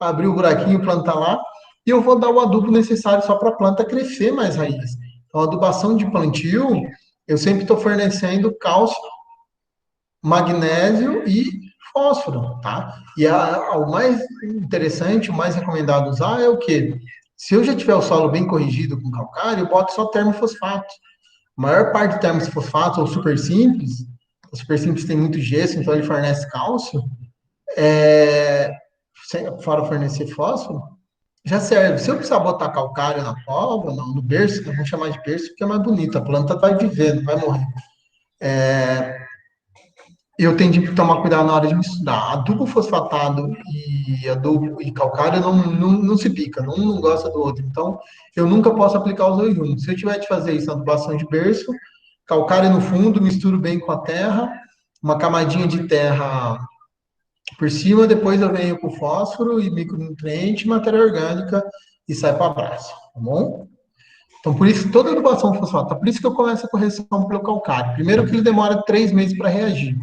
abrir o buraquinho, plantar lá, e eu vou dar o adubo necessário só para a planta crescer mais raiz. Então, a adubação de plantio, eu sempre estou fornecendo cálcio, magnésio e fósforo, tá? E o mais interessante, o mais recomendado usar é o quê? Se eu já tiver o solo bem corrigido com calcário, eu boto só termofosfato. A maior parte do termofosfato, ou super simples, o super simples tem muito gesso, então ele fornece cálcio, fora fornecer fósforo, já serve. Se eu precisar botar calcário na cova, no berço, vamos chamar de berço porque é mais bonito, a planta vai viver, não vai morrer. Eu tenho que tomar cuidado na hora de misturar. Adubo fosfatado e adubo e calcário não se pica, não gosta do outro. Então, eu nunca posso aplicar os dois juntos. Se eu tiver de fazer isso na adubação de berço, calcário no fundo, misturo bem com a terra, uma camadinha de terra por cima, depois eu venho com fósforo e micronutriente, matéria orgânica e sai para abraço, tá bom? Então, por isso, toda adubação fosfato, por isso que eu começo a correção pelo calcário. Primeiro que ele demora 3 meses para reagir.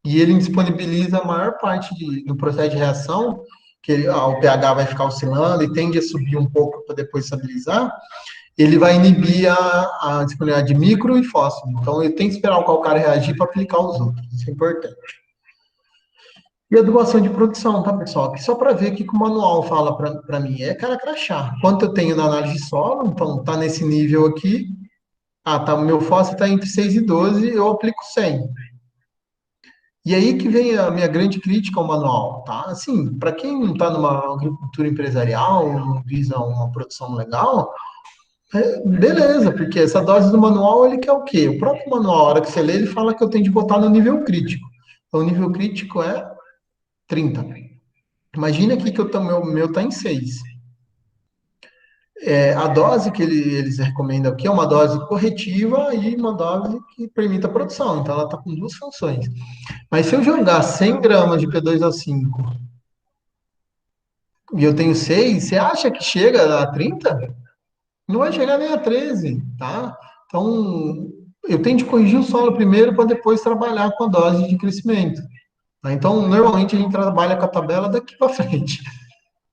E ele disponibiliza a maior parte do processo de reação, que o pH vai ficar oscilando e tende a subir um pouco para depois estabilizar, ele vai inibir a disponibilidade de micro e fósforo. Então, eu tenho que esperar o calcário reagir para aplicar os outros. Isso é importante. E adubação de produção, tá, pessoal? Que só para ver o que o manual fala para mim. É cara crachá. Quanto eu tenho na análise de solo, então tá nesse nível aqui. Ah, tá, o meu fósforo está entre 6 e 12, eu aplico 100. E aí que vem a minha grande crítica ao manual, tá? Assim, para quem não está numa agricultura empresarial, não visa uma produção legal, beleza, porque essa dose do manual, ele quer o quê? O próprio manual, a hora que você lê, ele fala que eu tenho de botar no nível crítico. Então, o nível crítico é 30. Imagina aqui que meu tá em 6. A dose que eles recomendam aqui é uma dose corretiva e uma dose que permita a produção. Então, ela está com duas funções. Mas se eu jogar 100 gramas de P2O5 e eu tenho 6, você acha que chega a 30? Não vai chegar nem a 13, tá? Então, eu tenho de corrigir o solo primeiro para depois trabalhar com a dose de crescimento. Tá? Então, normalmente a gente trabalha com a tabela daqui para frente.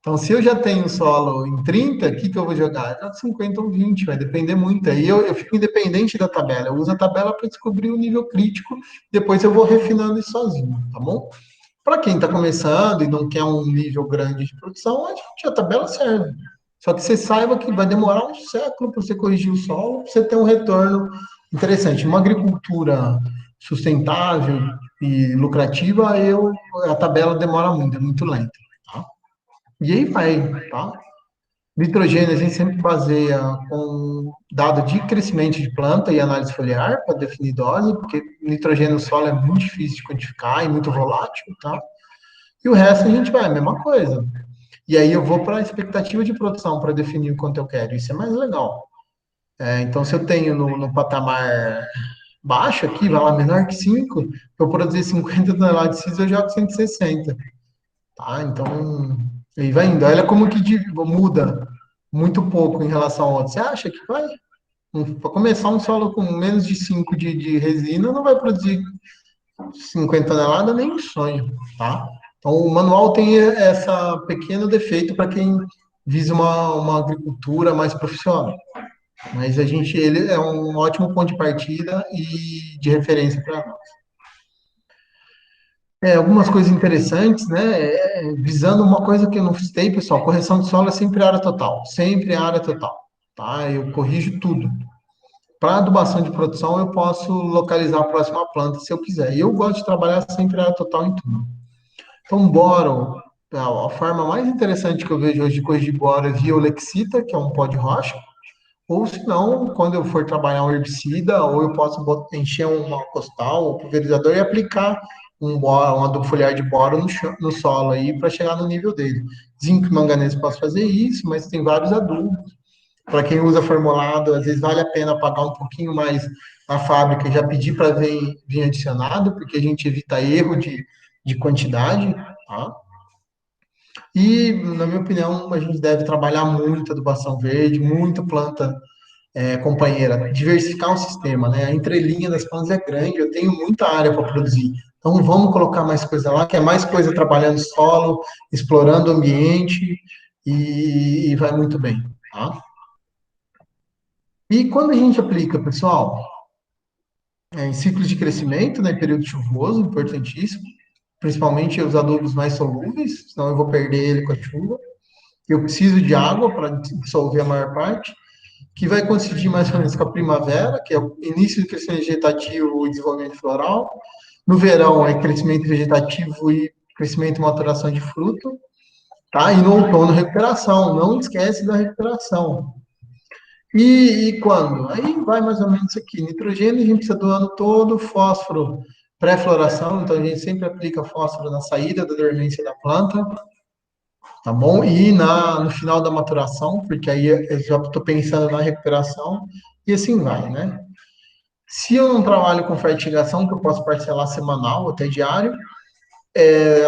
Então, se eu já tenho solo em 30, o que, que eu vou jogar? Já 50 ou 20, vai depender muito. Aí eu fico independente da tabela. Eu uso a tabela para descobrir o nível crítico, depois eu vou refinando isso sozinho, tá bom? Para quem está começando e não quer um nível grande de produção, a tabela serve. Só que você saiba que vai demorar um século para você corrigir o solo, para você ter um retorno interessante. Uma agricultura sustentável e lucrativa, a tabela demora muito, é muito lenta. Tá? E aí vai, tá? Nitrogênio a gente sempre baseia com dado de crescimento de planta e análise foliar para definir dose, porque nitrogênio no solo é muito difícil de quantificar e muito volátil, tá? E o resto a gente vai, a mesma coisa. E aí eu vou para a expectativa de produção para definir o quanto eu quero. Isso é mais legal. Então, se eu tenho no patamar baixo aqui, vai lá menor que 5, para eu produzir 50 toneladas de CIS, eu jogo 160. Tá? Então, aí vai indo. Olha como que muda muito pouco em relação ao outro. Você acha que vai? Para começar um solo com menos de 5 de resina, não vai produzir 50 toneladas nem sonho, tá? Então, o manual tem essa pequeno defeito para quem visa uma agricultura mais profissional. Mas ele é um ótimo ponto de partida e de referência para nós. Algumas coisas interessantes, né? Visando uma coisa que eu não citei, pessoal, correção de solo é sempre área total, sempre área total, tá? Eu corrijo tudo. Para adubação de produção, eu posso localizar a próxima planta se eu quiser. E eu gosto de trabalhar sempre área total em tudo. Então, boro, a forma mais interessante que eu vejo hoje de corrigir boro é via Olexita, que é um pó de rocha. Ou se não, quando eu for trabalhar um herbicida, ou eu posso encher uma costal, um pulverizador e aplicar um adubo foliar de boro no solo aí para chegar no nível dele. Zinco e manganês posso fazer isso, mas tem vários adubos. Para quem usa formulado, às vezes vale a pena pagar um pouquinho mais na fábrica e já pedir para vir adicionado, porque a gente evita erro de quantidade, tá? E, na minha opinião, a gente deve trabalhar muito adubação verde, muito planta companheira, diversificar o sistema, né? A entrelinha das plantas é grande, eu tenho muita área para produzir. Então vamos colocar mais coisa lá, que é mais coisa trabalhando solo, explorando o ambiente e vai muito bem, tá? E quando a gente aplica, pessoal, em ciclos de crescimento, né, em período chuvoso, importantíssimo, principalmente os adubos mais solúveis, senão eu vou perder ele com a chuva. Eu preciso de água para dissolver a maior parte, que vai coincidir mais ou menos com a primavera, que é o início do crescimento vegetativo e desenvolvimento floral. No verão é crescimento vegetativo e crescimento e maturação de fruto, tá? E no outono recuperação, não esquece da recuperação. E quando? Aí vai mais ou menos isso aqui. Nitrogênio a gente precisa do ano todo, fósforo pré-floração, então a gente sempre aplica fósforo na saída da dormência da planta, tá bom? E no final da maturação, porque aí eu já estou pensando na recuperação, e assim vai, né? Se eu não trabalho com fertigação, que eu posso parcelar semanal, até diário,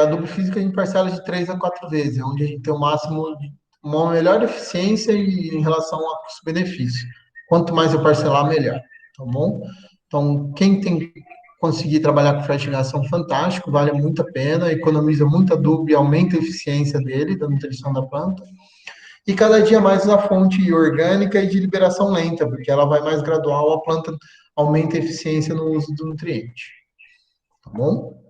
adubo físico a gente parcela de 3 a 4 vezes, onde a gente tem o máximo de uma melhor eficiência em relação a custo-benefício. Quanto mais eu parcelar, melhor, tá bom? Então, quem tem conseguir trabalhar com fertigação, fantástico, vale muito a pena, economiza muito adubo e aumenta a eficiência dele, da nutrição da planta. E cada dia mais a fonte orgânica e de liberação lenta, porque ela vai mais gradual, a planta aumenta a eficiência no uso do nutriente, tá bom?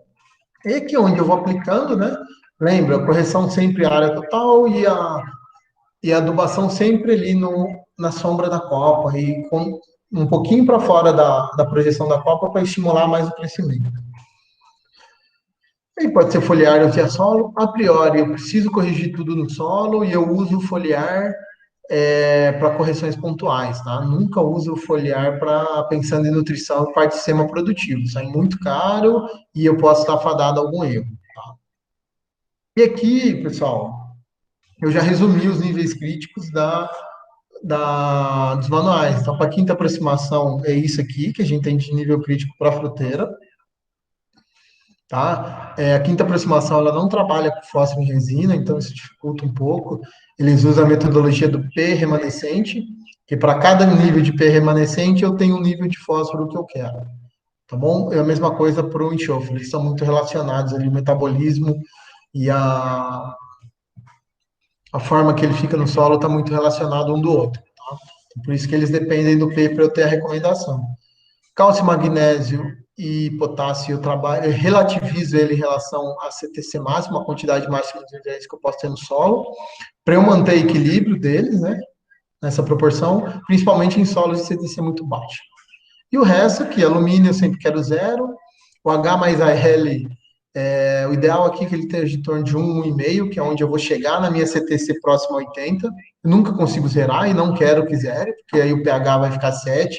E aqui onde eu vou aplicando, né? Lembra, a correção sempre área total e a adubação sempre ali na sombra da copa, e com um pouquinho para fora da projeção da copa para estimular mais o crescimento. E pode ser foliar ou via solo. A priori, eu preciso corrigir tudo no solo e eu uso o foliar para correções pontuais, tá? Nunca uso o foliar para pensando em nutrição e parte de sistema produtivo. Sai muito caro e eu posso estar fadado a algum erro. E aqui, pessoal, eu já resumi os níveis críticos dos manuais. Então, para a quinta aproximação, é isso aqui que a gente tem de nível crítico para a fruteira. Tá? A quinta aproximação ela não trabalha com fósforo em resina, então isso dificulta um pouco. Eles usam a metodologia do P remanescente, que para cada nível de P remanescente eu tenho um nível de fósforo que eu quero. Tá bom? É a mesma coisa para o enxofre, eles são muito relacionados ali, o metabolismo e a forma que ele fica no solo está muito relacionado um do outro. Tá? Por isso que eles dependem do P para eu ter a recomendação. Cálcio, magnésio e potássio, eu trabalho, eu relativizo ele em relação a CTC máximo, a quantidade máxima de nutrientes que eu posso ter no solo, para eu manter o equilíbrio deles, né, nessa proporção, principalmente em solos de CTC muito baixo. E o resto, que alumínio eu sempre quero zero, o H mais AL, o ideal aqui é que ele esteja em torno de 1,5, que é onde eu vou chegar na minha CTC próxima a 80. Eu nunca consigo zerar e não quero que zere, porque aí o pH vai ficar 7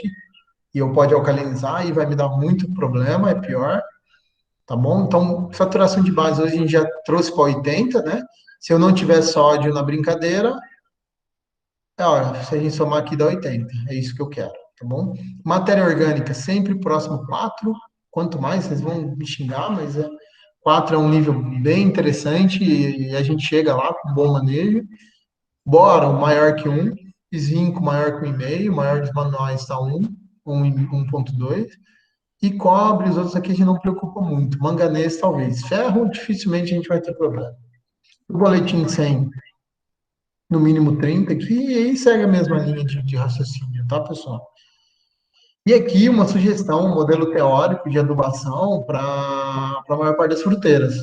e eu pode alcalinizar e vai me dar muito problema, é pior, tá bom? Então, saturação de base hoje a gente já trouxe para 80, né? Se eu não tiver sódio na brincadeira, olha, se a gente somar aqui dá 80, é isso que eu quero, tá bom? Matéria orgânica sempre próximo a 4, quanto mais, vocês vão me xingar, mas 4 é um nível bem interessante e a gente chega lá com bom manejo. Boro maior que 1, zinco maior que 1,5, maior dos manuais está 1, 1,2. E cobre, os outros aqui a gente não preocupa muito. Manganês, talvez. Ferro, dificilmente a gente vai ter problema. O boletim 100, no mínimo 30 aqui, e aí segue a mesma linha de raciocínio, tá, pessoal? E aqui uma sugestão, um modelo teórico de adubação para a maior parte das fruteiras.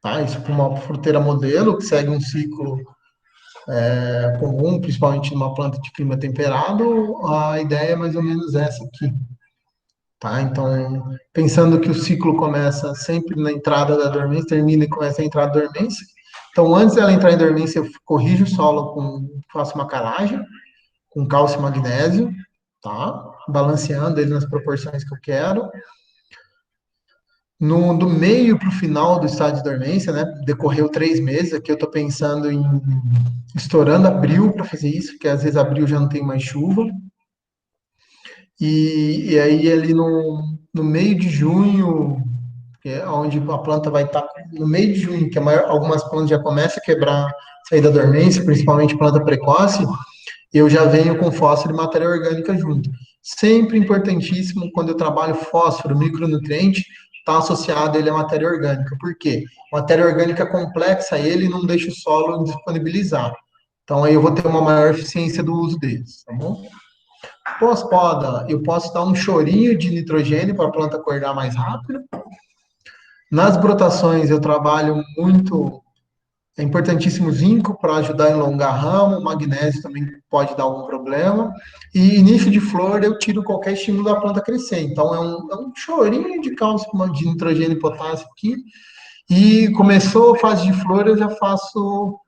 Tá? Isso para uma fruteira modelo que segue um ciclo comum, principalmente numa planta de clima temperado, a ideia é mais ou menos essa aqui. Tá? Então, pensando que o ciclo começa sempre na entrada da dormência, termina e começa a entrada da dormência. Então, antes dela entrar em dormência, eu corrijo o solo faço uma calagem com cálcio e magnésio, tá? Balanceando ele nas proporções que eu quero. Do meio para o final do estado de dormência, né? Decorreu 3 meses, aqui eu estou pensando em estourando abril para fazer isso, porque às vezes abril já não tem mais chuva. E aí ali no meio de junho, que é onde a planta vai estar, no meio de junho, que algumas plantas já começam a quebrar, sair da dormência, principalmente planta precoce, eu já venho com fósforo e matéria orgânica junto. Sempre importantíssimo, quando eu trabalho fósforo, micronutriente, está associado ele à matéria orgânica. Por quê? Matéria orgânica complexa, ele não deixa o solo disponibilizar. Então, aí eu vou ter uma maior eficiência do uso deles, tá bom? Pós-poda, eu posso dar um chorinho de nitrogênio para a planta acordar mais rápido. Nas brotações, eu trabalho muito. É importantíssimo o zinco para ajudar a enlongar ramo, o magnésio também pode dar algum problema. E início de flor, eu tiro qualquer estímulo da planta crescer. Então, é um chorinho de cálcio, de nitrogênio e potássio aqui. E começou a fase de flor, eu já faço.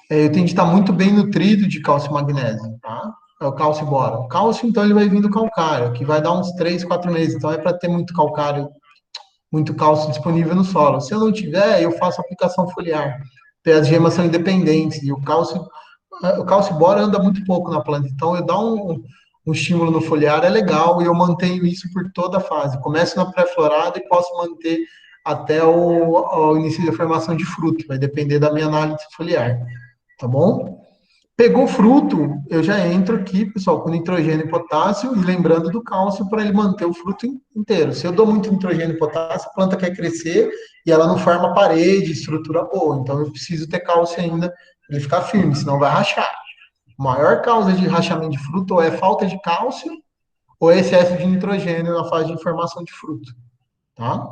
Eu tenho que estar muito bem nutrido de cálcio e magnésio, tá? É o cálcio e boro. O cálcio, então, ele vai vir do calcário, que vai dar uns 3, 4 meses. Então, é para ter muito calcário, muito cálcio disponível no solo. Se eu não tiver, eu faço aplicação foliar. Porque as gemas são independentes e o cálcio e boro anda muito pouco na planta. Então, eu dar um estímulo no foliar é legal e eu mantenho isso por toda a fase. Começo na pré-florada e posso manter até o início da formação de fruto. Vai depender da minha análise foliar, tá bom? Pegou fruto, eu já entro aqui, pessoal, com nitrogênio e potássio, e lembrando do cálcio para ele manter o fruto inteiro. Se eu dou muito nitrogênio e potássio, a planta quer crescer e ela não forma parede, estrutura boa. Então eu preciso ter cálcio ainda para ele ficar firme, senão vai rachar. A maior causa de rachamento de fruto ou é falta de cálcio ou é excesso de nitrogênio na fase de formação de fruto, tá?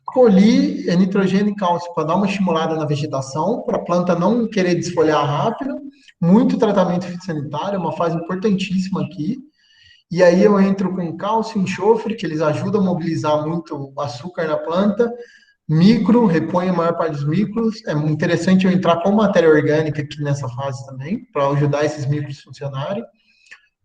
Colhi nitrogênio e cálcio para dar uma estimulada na vegetação, para a planta não querer desfolhar rápido. Muito tratamento fitossanitário, é uma fase importantíssima aqui. E aí eu entro com cálcio e enxofre, que eles ajudam a mobilizar muito o açúcar na planta. Micro, repõe a maior parte dos micros. É interessante eu entrar com matéria orgânica aqui nessa fase também, para ajudar esses micros a funcionarem.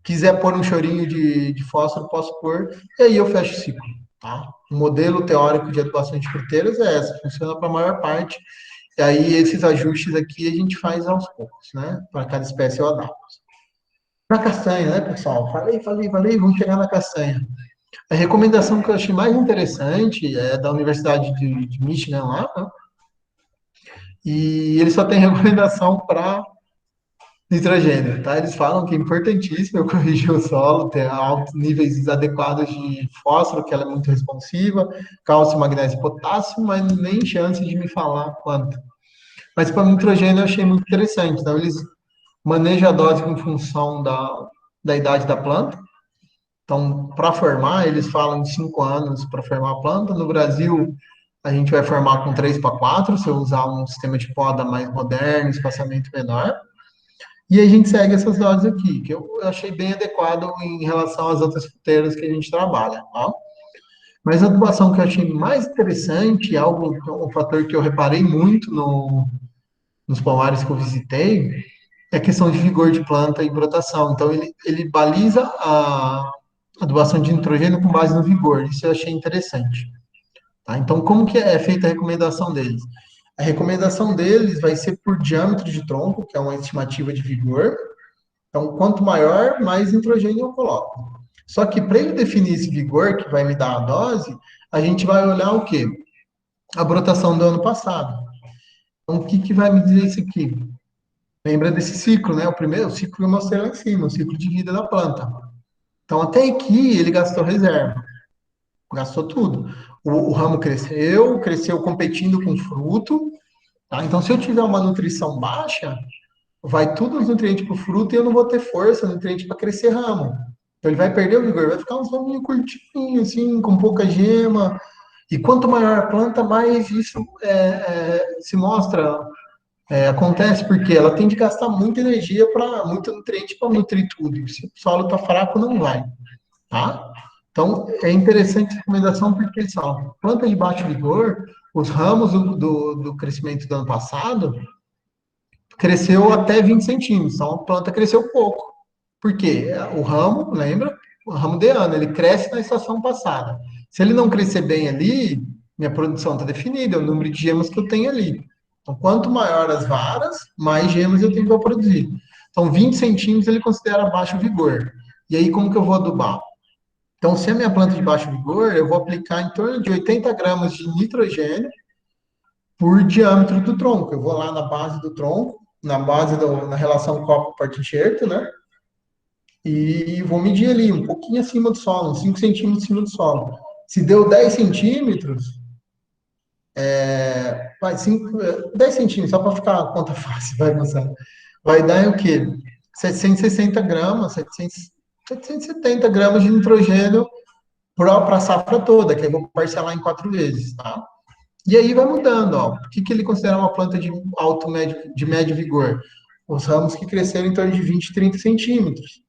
Quiser pôr um chorinho de fósforo, posso pôr, e aí eu fecho o ciclo. Tá? O modelo teórico de adubação de fruteiras é essa, funciona para a maior parte, e aí esses ajustes aqui a gente faz aos poucos, né? Para cada espécie eu adapto. Para castanha, né, pessoal? Falei, vamos chegar na castanha. A recomendação que eu achei mais interessante é da Universidade de Michigan lá, né? E ele só tem recomendação para nitrogênio, tá? Eles falam que é importantíssimo eu corrigir o solo, ter altos níveis adequados de fósforo, que ela é muito responsiva, cálcio, magnésio e potássio, mas nem chance de me falar quanto. Mas para nitrogênio eu achei muito interessante. Então, eles manejam a dose em função da idade da planta. Então, para formar, eles falam de 5 anos para formar a planta. No Brasil, a gente vai formar com 3 para 4, se eu usar um sistema de poda mais moderno, espaçamento menor. E a gente segue essas doses aqui, que eu achei bem adequado em relação às outras fruteiras que a gente trabalha, tá? Mas a adubação que eu achei mais interessante, um fator que eu reparei muito nos pomares que eu visitei, é a questão de vigor de planta e brotação. Então, ele baliza a adubação de nitrogênio com base no vigor. Isso eu achei interessante. Tá? Então, como que é feita a recomendação deles? A recomendação deles vai ser por diâmetro de tronco, que é uma estimativa de vigor. Então, quanto maior, mais nitrogênio eu coloco. Só que para ele definir esse vigor, que vai me dar a dose, a gente vai olhar o quê? A brotação do ano passado. Então, o que vai me dizer isso aqui? Lembra desse ciclo, né? O ciclo que eu mostrei lá em cima, o ciclo de vida da planta. Então, até aqui ele gastou reserva. Gastou tudo. O ramo cresceu competindo com fruto, tá? Então, se eu tiver uma nutrição baixa, vai tudo os nutrientes para o fruto e eu não vou ter força, nutriente para crescer ramo. Então, ele vai perder o vigor, vai ficar uns raminhos curtinhos, assim, com pouca gema. E quanto maior a planta, mais isso se mostra, acontece, porque ela tem de gastar muita energia, para muito nutriente para nutrir tudo. E se o solo está fraco, não vai. Tá? Então, é interessante essa recomendação porque eles falam, planta de baixo vigor, os ramos do crescimento do ano passado cresceu até 20 centímetros, então a planta cresceu pouco. Por quê? O ramo, lembra? O ramo de ano, ele cresce na estação passada. Se ele não crescer bem ali, minha produção está definida, é o número de gemas que eu tenho ali. Então, quanto maior as varas, mais gemas eu tenho para produzir. Então, 20 centímetros ele considera baixo vigor. E aí, como que eu vou adubar? Então, se a minha planta de baixo vigor, eu vou aplicar em torno de 80 gramas de nitrogênio por diâmetro do tronco. Eu vou lá na base do tronco, na relação copo-parte enxerto, né? E vou medir ali, um pouquinho acima do solo, uns 5 centímetros acima do solo. Se deu 10 centímetros, vai, 10 centímetros, só para ficar a conta fácil, vai passar. Vai dar o quê? 760 gramas, 770 gramas de nitrogênio para a safra toda, que eu vou parcelar em 4 vezes, tá? E aí vai mudando, ó. O que ele considera uma planta de alto, médio, de médio vigor? Os ramos que cresceram em torno de 20, 30 centímetros.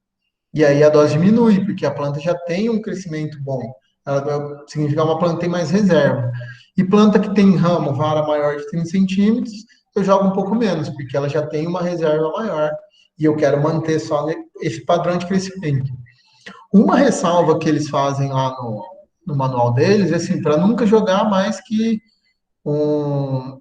E aí a dose diminui, porque a planta já tem um crescimento bom. Ela vai significar uma planta que tem mais reserva. E planta que tem ramo, vara maior de 30 centímetros, eu jogo um pouco menos, porque ela já tem uma reserva maior. E eu quero manter só esse padrão de crescimento. Uma ressalva que eles fazem lá no manual deles é assim, para nunca jogar mais que um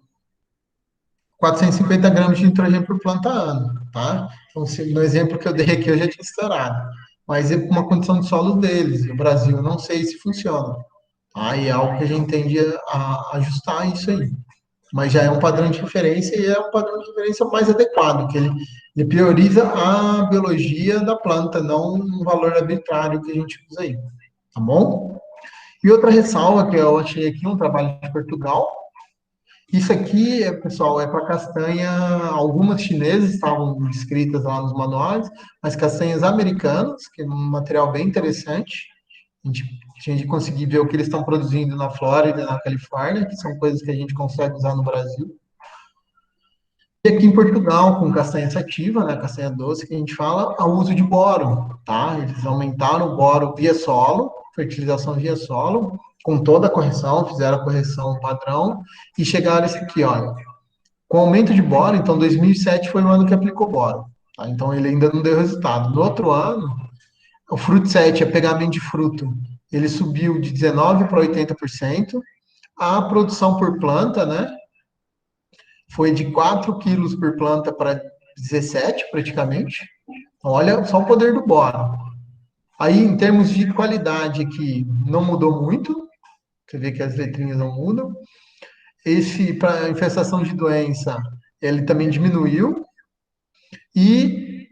450 gramas de nitrogênio por planta ano, tá? Então, no exemplo que eu dei aqui, eu já tinha estourado. Mas é uma condição de solo deles, no Brasil, eu não sei se funciona. Tá? E é algo que a gente tende a ajustar isso aí. Mas já é um padrão de referência e é um padrão de referência mais adequado, que ele prioriza a biologia da planta, não um valor arbitrário que a gente usa aí. Tá bom? E outra ressalva que eu achei aqui, um trabalho de Portugal. Isso aqui, pessoal, é para castanha. Algumas chinesas estavam descritas lá nos manuais, mas castanhas americanas, que é um material bem interessante. A gente tinha de conseguir ver o que eles estão produzindo na Flórida e na Califórnia, que são coisas que a gente consegue usar no Brasil. E aqui em Portugal, com castanha sativa, né, castanha doce, que a gente fala, o uso de boro, tá? Eles aumentaram o boro via solo, fertilização via solo, com toda a correção, fizeram a correção padrão, e chegaram a isso aqui, olha, com aumento de boro, então 2007 foi o ano que aplicou boro, tá? Então ele ainda não deu resultado. No outro ano, o Fruit 7, a pegamento de fruto, ele subiu de 19% para 80%, a produção por planta, né, foi de 4 quilos por planta para 17, praticamente. Olha só o poder do boro. Aí, em termos de qualidade aqui, não mudou muito. Você vê que as letrinhas não mudam. Esse, para infestação de doença, ele também diminuiu. E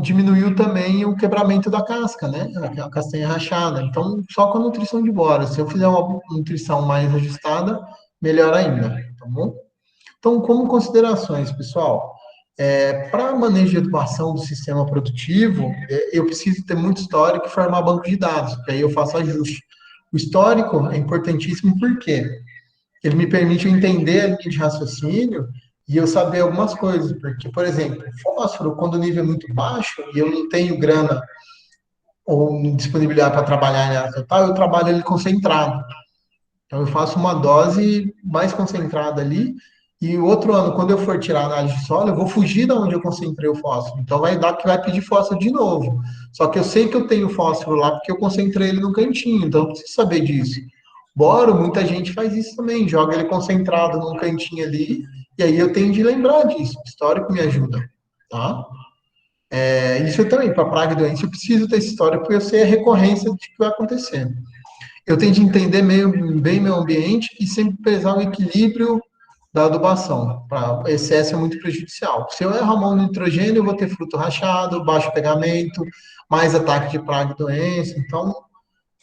diminuiu também o quebramento da casca, né? A castanha rachada. Então, só com a nutrição de boro. Se eu fizer uma nutrição mais ajustada, melhor ainda, tá bom? Então, como considerações, pessoal, para manejo de adubação do sistema produtivo, eu preciso ter muito histórico e formar banco de dados, que aí eu faço ajuste. O histórico é importantíssimo porque ele me permite eu entender a linha de raciocínio e eu saber algumas coisas. Porque, por exemplo, fósforo, quando o nível é muito baixo e eu não tenho grana ou disponibilidade para trabalhar em área total, eu trabalho ele concentrado. Então, eu faço uma dose mais concentrada ali, e o outro ano, quando eu for tirar a análise de solo, eu vou fugir da onde eu concentrei o fósforo. Então, vai dar que vai pedir fósforo de novo. Só que eu sei que eu tenho fósforo lá porque eu concentrei ele no cantinho, então eu preciso saber disso. Boro, muita gente faz isso também, joga ele concentrado num cantinho ali, e aí eu tenho de lembrar disso. O histórico me ajuda, tá? Isso também, para praga e doença, eu preciso ter esse histórico porque eu sei a recorrência de que vai acontecendo. Eu tenho de entender bem meu ambiente e sempre prezar o equilíbrio da adubação. Excesso é muito prejudicial. Se eu errar a mão no nitrogênio, eu vou ter fruto rachado, baixo pegamento, mais ataque de praga e doença. Então,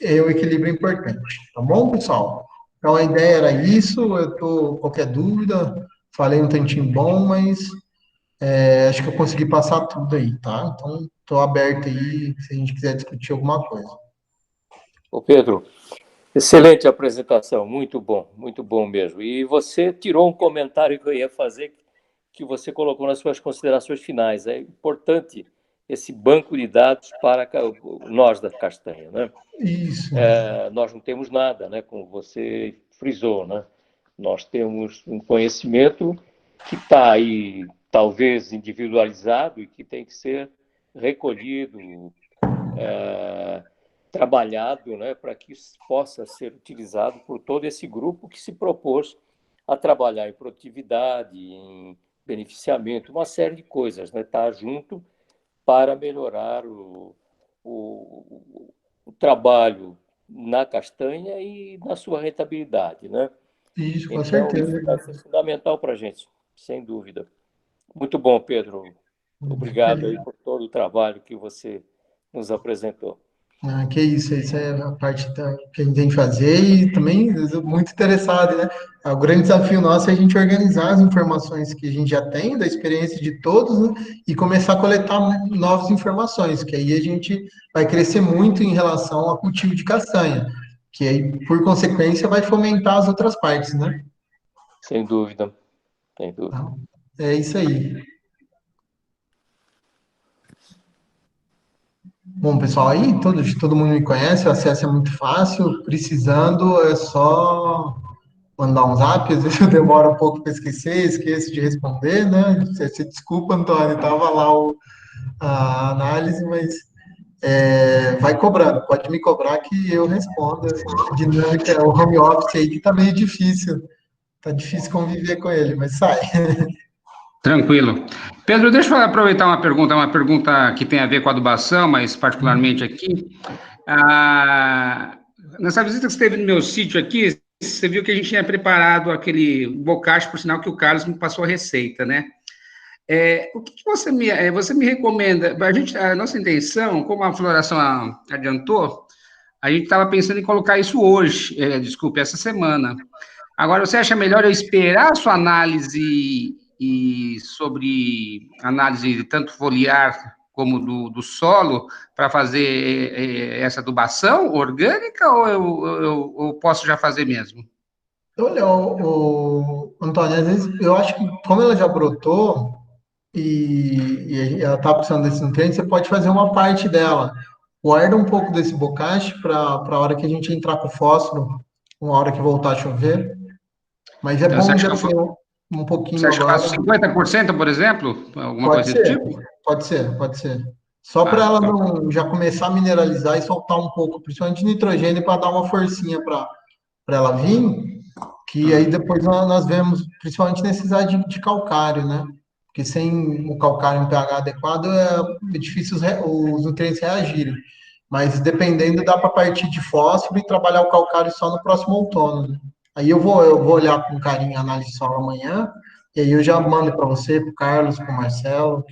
o equilíbrio é importante, tá bom, pessoal? Então a ideia era isso, eu tô qualquer dúvida, falei um tantinho bom, mas acho que eu consegui passar tudo aí, tá? Então estou aberto aí se a gente quiser discutir alguma coisa. Ô Pedro, excelente apresentação, muito bom mesmo. E você tirou um comentário que eu ia fazer, que você colocou nas suas considerações finais. É importante esse banco de dados para nós da Castanha, né? Isso, Nós não temos nada, né? Como você frisou, né? Nós temos um conhecimento que está aí, talvez individualizado, e que tem que ser recolhido, trabalhado, né, para que possa ser utilizado por todo esse grupo que se propôs a trabalhar em produtividade, em beneficiamento, uma série de coisas, né, estar junto para melhorar o trabalho na castanha e na sua rentabilidade, né? isso, com Então, certeza. isso vai ser fundamental para a gente, sem dúvida. Muito bom, Pedro. Obrigado aí por todo o trabalho que você nos apresentou. Que isso é a parte que a gente tem que fazer e também muito interessado, né? O grande desafio nosso é a gente organizar as informações que a gente já tem, da experiência de todos, né? E começar a coletar novas informações, que aí a gente vai crescer muito em relação ao cultivo de castanha, que aí, por consequência, vai fomentar as outras partes, né? Sem dúvida, sem dúvida. Então, é isso aí. Bom, pessoal, aí todo mundo me conhece, o acesso é muito fácil, precisando é só mandar um zap, às vezes eu demoro um pouco para esquecer, esqueço de responder, né? Você desculpa, Antônio, estava lá a análise, mas vai cobrando, pode me cobrar que eu respondo. A dinâmica, o home office aí que tá meio difícil, tá difícil conviver com ele, mas sai. Tranquilo. Pedro, deixa eu aproveitar uma pergunta que tem a ver com a adubação, mas particularmente aqui. Nessa visita que você teve no meu sítio aqui, você viu que a gente tinha preparado aquele bocache, por sinal que o Carlos me passou a receita, né? O que você me recomenda? A nossa intenção, como a floração adiantou, a gente estava pensando em colocar isso hoje, desculpe, essa semana. Agora, você acha melhor eu esperar a sua análise sobre análise tanto foliar como do solo para fazer essa adubação orgânica ou eu posso já fazer mesmo? Olha, Antônio, às vezes eu acho que como ela já brotou, e ela está precisando desse nutriente, você pode fazer uma parte dela. Guarda um pouco desse bocache para a hora que a gente entrar com o fósforo, uma hora que voltar a chover. Mas é Então, você bom acha já que ter um você pouquinho acha que eu faço agora. 50%, por exemplo? Alguma Pode coisa do ser, tipo? pode ser, pode ser. Só para Tá, ela então, não já começar a mineralizar e soltar um pouco, principalmente nitrogênio, para dar uma forcinha para ela vir, que aí depois nós vemos, principalmente necessidade de calcário, né? Porque sem o calcário em pH adequado é difícil os nutrientes reagirem. Mas dependendo, dá para partir de fósforo e trabalhar o calcário só no próximo outono, né? Aí eu vou olhar com carinho a análise solo amanhã, e aí eu já mando para você, para o Carlos, para o Marcelo.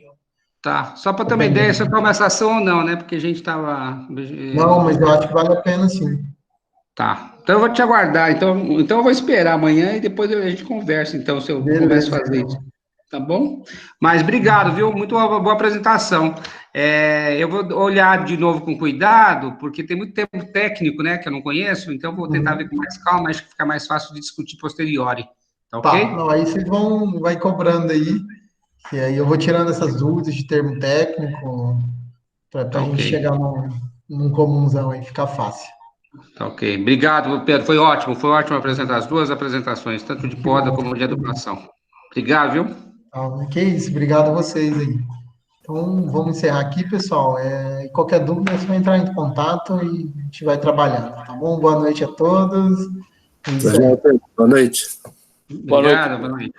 tá. Só para ter uma ideia se eu Dependendo. tomo essa ação ou não, né? Porque a gente estava. Não, mas eu acho que vale a pena sim. Tá. Então eu vou te aguardar. Então eu vou esperar amanhã e depois a gente conversa, então, se eu começo a Beleza, fazer isso. então. Tá bom? Mas obrigado, viu? Muito boa apresentação. Eu vou olhar de novo com cuidado, porque tem muito tempo técnico, né, que eu não conheço, então eu vou tentar ver com mais calma, acho que fica mais fácil de discutir posteriori. Tá Tá, ok? não, aí vocês vai cobrando aí, e aí eu vou tirando essas dúvidas de termo técnico, para a Tá ok. gente chegar num comunzão aí, ficar fácil. Tá ok. Obrigado, Pedro. Foi ótimo apresentar as duas apresentações, tanto de Que poda bom, como de fico feliz. educação. Obrigado, viu? Tá, que isso, obrigado a vocês aí. Então, vamos encerrar aqui, pessoal. Qualquer dúvida é só entrar em contato e a gente vai trabalhando, tá bom? Boa noite a todos. É isso aí. Boa noite. Boa noite, Obrigado, boa Pedro. noite.